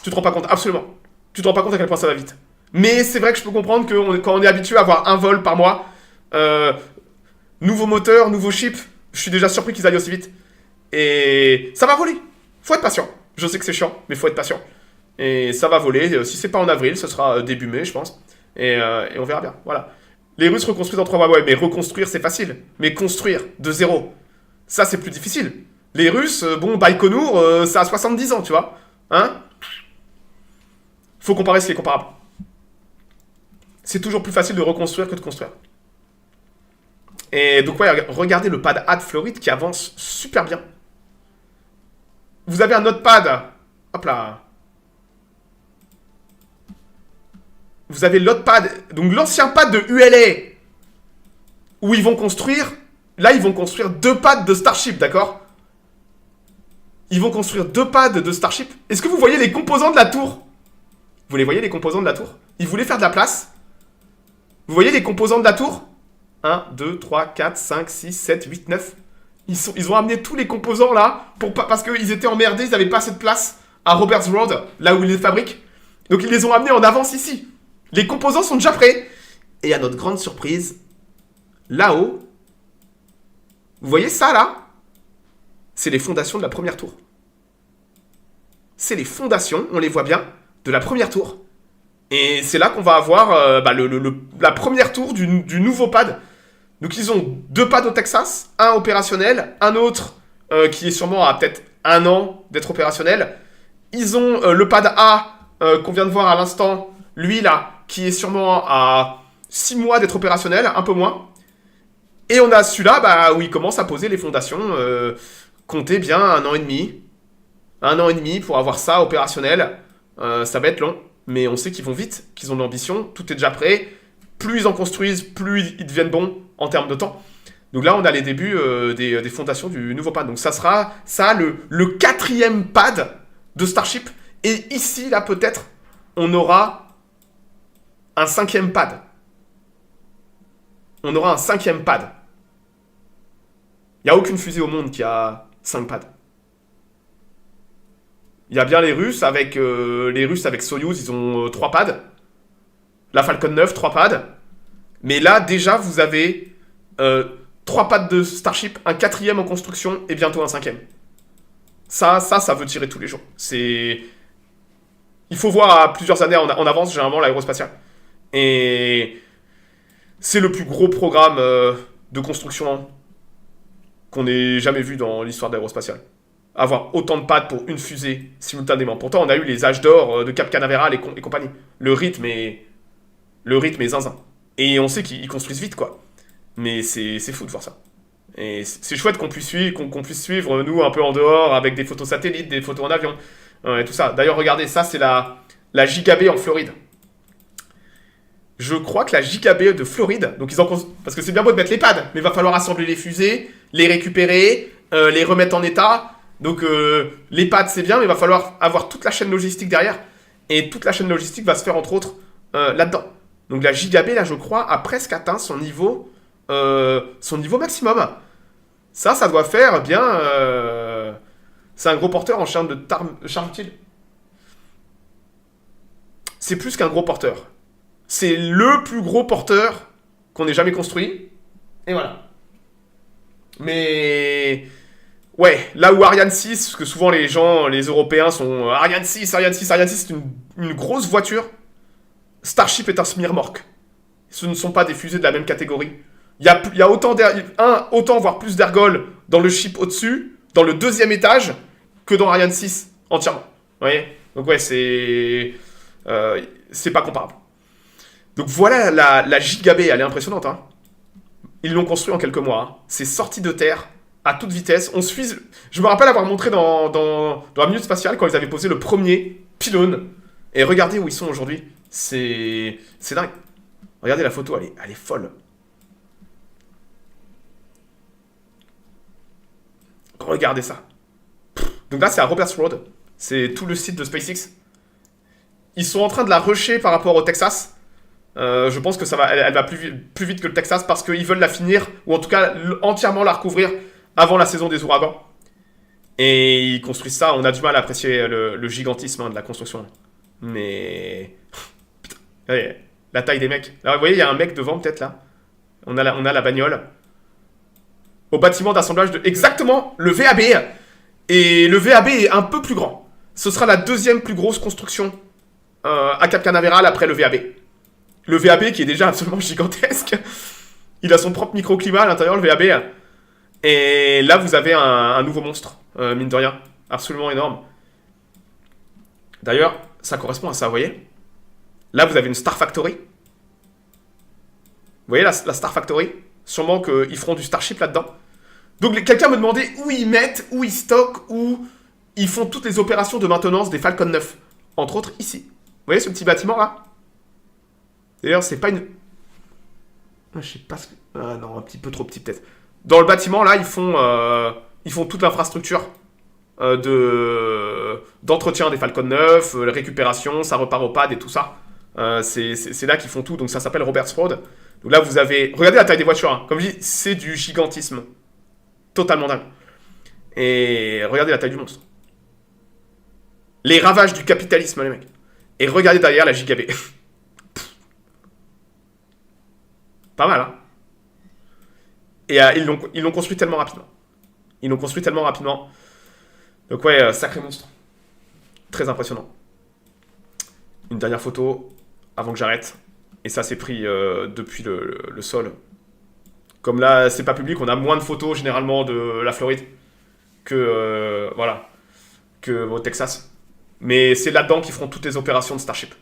Tu te rends pas compte, absolument. Tu te rends pas compte à quel point ça va vite. Mais c'est vrai que je peux comprendre que quand on est habitué à avoir un vol par mois, nouveau moteur, nouveau chip, je suis déjà surpris qu'ils aillent aussi vite. Et ça va voler. Faut être patient. Je sais que c'est chiant, mais faut être patient. Et ça va voler. Si c'est pas en avril, ce sera début mai, je pense. Et on verra bien. Voilà. Les Russes reconstruisent en 3 mois. Ouais, mais reconstruire, c'est facile. Mais construire de zéro, ça, c'est plus difficile. Les Russes, bon, Baïkonour, ça a 70 ans, tu vois. Hein? Faut comparer ce qui est comparable. C'est toujours plus facile de reconstruire que de construire. Et donc, ouais, regardez le pad A de Floride qui avance super bien. Vous avez un autre pad. Hop là. Vous avez l'autre pad. Donc, l'ancien pad de ULA. Où ils vont construire. Là, ils vont construire 2 pads de Starship, d'accord? Ils vont construire 2 pads de Starship. Est-ce que vous voyez les composants de la tour? Vous les voyez, les composants de la tour? Ils voulaient faire de la place. Vous voyez les composants de la tour? 1, 2, 3, 4, 5, 6, 7, 8, 9. Ils ont amené tous les composants là parce qu'ils étaient emmerdés, ils n'avaient pas assez de place à Roberts Road, là où ils les fabriquent. Donc ils les ont amenés en avance ici. Les composants sont déjà prêts. Et à notre grande surprise, là-haut, vous voyez ça là? C'est les fondations de la première tour. C'est les fondations, on les voit bien, de la première tour. Et c'est là qu'on va avoir la première tour du nouveau pad. Donc ils ont 2 pads au Texas, un opérationnel, un autre qui est sûrement à peut-être 1 an d'être opérationnel. Ils ont le pad A qu'on vient de voir à l'instant, lui là, qui est sûrement à 6 mois d'être opérationnel, un peu moins. Et on a celui-là où il commence à poser les fondations, comptez bien 1 an et demi. 1 an et demi pour avoir ça opérationnel, ça va être long. Mais on sait qu'ils vont vite, qu'ils ont de l'ambition, tout est déjà prêt. Plus ils en construisent, plus ils deviennent bons en termes de temps. Donc là, on a les débuts des fondations du nouveau pad. Donc ça sera ça le 4e pad de Starship. Et ici, là, peut-être, on aura un 5e pad. On aura un 5e pad. Il n'y a aucune fusée au monde qui a 5 pads. Il y a bien les Russes avec Soyuz, ils ont 3 pads. La Falcon 9, 3 pads. Mais là, déjà, vous avez 3 pads de Starship, un 4e en construction et bientôt un 5e. Ça veut tirer tous les jours. Il faut voir à plusieurs années en avance, généralement, l'aérospatiale. Et c'est le plus gros programme de construction qu'on ait jamais vu dans l'histoire de l'aérospatiale. Avoir autant de pads pour une fusée simultanément. Pourtant, on a eu les âges d'or de Cap Canaveral et compagnie. Le rythme est zinzin. Et on sait qu'ils construisent vite, quoi. Mais c'est fou de voir ça. Et c'est chouette qu'on puisse suivre, nous, un peu en dehors, avec des photos satellites, des photos en avion, et tout ça. D'ailleurs, regardez, ça, c'est la Gigabay en Floride. Je crois que la Gigabay de Floride, donc parce que c'est bien beau de mettre les pads, mais il va falloir assembler les fusées, les récupérer, les remettre en état. Donc les pads c'est bien, mais il va falloir avoir toute la chaîne logistique derrière. Et toute la chaîne logistique va se faire entre autres là-dedans. Donc la Gigabay là je crois a presque atteint son niveau maximum. Ça doit faire bien... c'est un gros porteur en charge utile. C'est plus qu'un gros porteur. C'est le plus gros porteur qu'on ait jamais construit. Et voilà. Mais... ouais, là où Ariane 6, parce que souvent les Européens sont Ariane 6, c'est une grosse voiture. Starship est un semi-remorque. Ce ne sont pas des fusées de la même catégorie. Il y a autant voire plus d'ergols dans le ship au-dessus, dans le 2e étage, que dans Ariane 6 entièrement. Vous voyez? Donc ouais, c'est pas comparable. Donc voilà, la Gigabay, elle est impressionnante. Hein. Ils l'ont construit en quelques mois. Hein. C'est sorti de terre. À toute vitesse, je me rappelle avoir montré dans la minute spatiale quand ils avaient posé le premier pylône. Et regardez où ils sont aujourd'hui. C'est dingue. Regardez la photo, elle est folle. Regardez ça. Donc là, c'est à Roberts Road. C'est tout le site de SpaceX. Ils sont en train de la rusher par rapport au Texas. Je pense que elle va plus vite que le Texas parce qu'ils veulent la finir, ou en tout cas entièrement la recouvrir avant la saison des ouragans. Et ils construisent ça, on a du mal à apprécier le gigantisme de la construction. Mais... Putain, regardez, la taille des mecs. Là, vous voyez, il y a un mec devant, peut-être, là. On a la bagnole. Au bâtiment d'assemblage de... Exactement, le VAB. Et le VAB est un peu plus grand. Ce sera la deuxième plus grosse construction à Cap Canaveral après le VAB. Le VAB qui est déjà absolument gigantesque. Il a son propre microclimat à l'intérieur, le VAB. Et là, vous avez un nouveau monstre, mine de rien. Absolument énorme. D'ailleurs, ça correspond à ça, vous voyez? Là, vous avez une Star Factory. Vous voyez la Star Factory? Sûrement qu'ils feront du Starship là-dedans. Donc, quelqu'un me demandait où ils mettent, où ils stockent, où ils font toutes les opérations de maintenance des Falcon 9. Entre autres, ici. Vous voyez ce petit bâtiment-là? D'ailleurs, c'est pas une... Je sais pas ce que... Ah non, un petit peu trop petit, peut-être. Dans le bâtiment, là, ils font toute l'infrastructure d'entretien des Falcon 9, la récupération, ça repart au pad et tout ça. C'est là qu'ils font tout, donc ça s'appelle Roberts Road. Donc là, vous avez... Regardez la taille des voitures, hein. Comme je dis, c'est du gigantisme. Totalement dingue. Et regardez la taille du monstre. Les ravages du capitalisme, les mecs. Et regardez derrière la Giga B. Pas mal, hein. Et ils l'ont construit tellement rapidement. Ils l'ont construit tellement rapidement. Donc ouais, sacré monstre. Très impressionnant. Une dernière photo avant que j'arrête. Et ça, c'est pris depuis le sol. Comme là, c'est pas public, on a moins de photos généralement de la Floride que au Texas. Mais c'est là-dedans qu'ils feront toutes les opérations de Starship.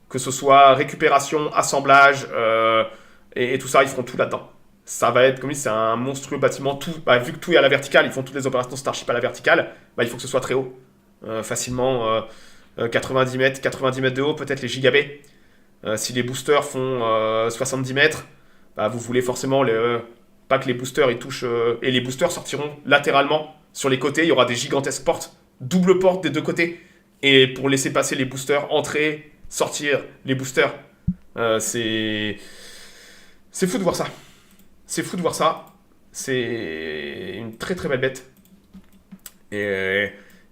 Que ce soit récupération, assemblage et tout ça, ils feront tout là-dedans. Ça va être, comme dit, c'est un monstrueux bâtiment. Tout, vu que tout est à la verticale, ils font toutes les opérations Starship à la verticale. Il faut que ce soit très haut. Facilement 90 mètres de haut, peut-être les Giga B. Si les boosters font 70 mètres, vous voulez forcément pas que les boosters ils touchent. Et les boosters sortiront latéralement sur les côtés. Il y aura des gigantesques portes, double porte des deux côtés. Et pour laisser passer les boosters, entrer, sortir les boosters. C'est fou de voir ça. C'est fou de voir ça. C'est une très très belle bête. Et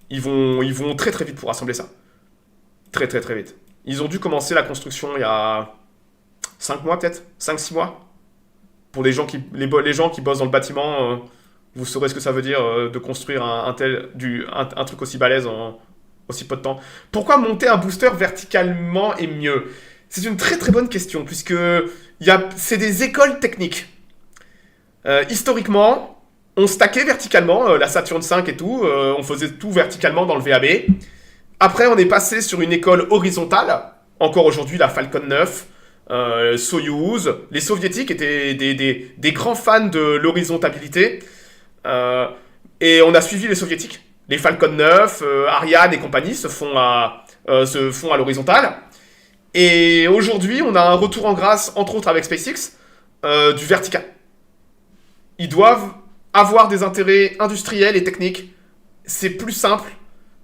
ils vont très très vite pour assembler ça. Très très très vite. Ils ont dû commencer la construction il y a 5 mois peut-être, 5-6 mois. Pour les gens qui bossent dans le bâtiment, vous saurez ce que ça veut dire de construire un truc aussi balèze en aussi peu de temps. Pourquoi monter un booster verticalement est mieux? C'est une très très bonne question, puisque c'est des écoles techniques. Historiquement, on stackait verticalement, la Saturn V et tout, on faisait tout verticalement dans le VAB. Après, on est passé sur une école horizontale, encore aujourd'hui la Falcon 9, Soyouz. Les soviétiques étaient des grands fans de l'horizontabilité, et on a suivi les soviétiques. Les Falcon 9, Ariane et compagnie se font à l'horizontale. Et aujourd'hui, on a un retour en grâce, entre autres avec SpaceX, du vertical. Ils doivent avoir des intérêts industriels et techniques. C'est plus simple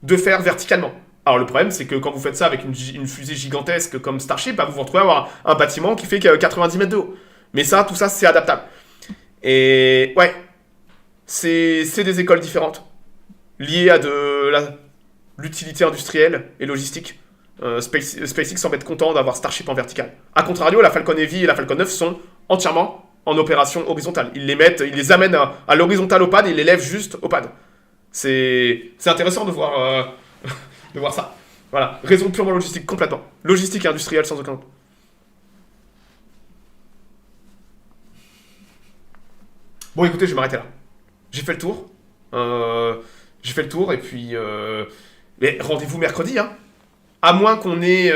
de faire verticalement. Alors le problème, c'est que quand vous faites ça avec une fusée gigantesque comme Starship, vous vous retrouvez à avoir un bâtiment qui fait 90 mètres de haut. Mais ça, tout ça, c'est adaptable. Et ouais, c'est des écoles différentes, liées à l'utilité industrielle et logistique. SpaceX semble être content d'avoir Starship en vertical. A contrario, la Falcon Heavy et la Falcon 9 sont entièrement en opération horizontale. Ils les amènent à l'horizontale au pad et ils les lèvent juste au pad. C'est intéressant de voir, de voir ça. Voilà, raison purement logistique, complètement. Logistique et industrielle sans aucun doute. Bon, écoutez, je vais m'arrêter là. J'ai fait le tour. Et puis... Mais rendez-vous mercredi, hein. À moins qu'on ait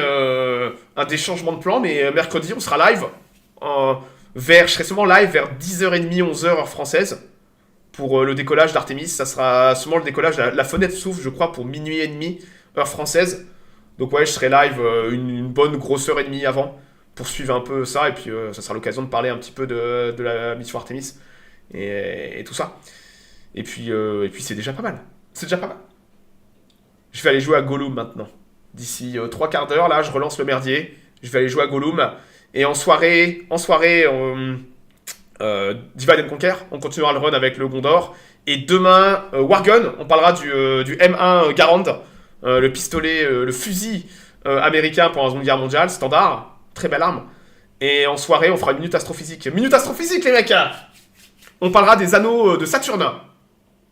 des changements de plan, mais mercredi, on sera live. Je serai sûrement live vers 10h30, 11h heure française. Pour le décollage d'Artemis. Ça sera sûrement le décollage. La fenêtre s'ouvre, je crois, pour minuit et demi, heure française. Donc ouais, je serai live une bonne grosse heure et demie avant. Pour suivre un peu ça. Et puis, ça sera l'occasion de parler un petit peu de la mission Artemis. Et tout ça. Et puis c'est déjà pas mal. C'est déjà pas mal. Je vais aller jouer à Gollum maintenant. D'ici 3 quarts d'heure, là, je relance le merdier. Je vais aller jouer à Gollum. Et en soirée, Divide and Conquer, on continuera le run avec le Gondor. Et demain, Wargun, on parlera du M1 Garand, le pistolet, le fusil américain pendant la Seconde Guerre mondiale, standard, très belle arme. Et en soirée, on fera une minute astrophysique. Minute astrophysique, les mecs! On parlera des anneaux de Saturne.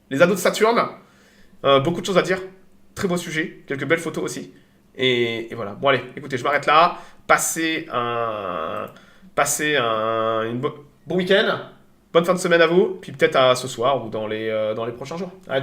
Les anneaux de Saturne. Beaucoup de choses à dire. Très beau sujet. Quelques belles photos aussi. Et voilà. Bon, allez, écoutez, je m'arrête là. Passez un bon week-end. Bonne fin de semaine à vous. Puis peut-être à ce soir ou dans les prochains jours. Allez,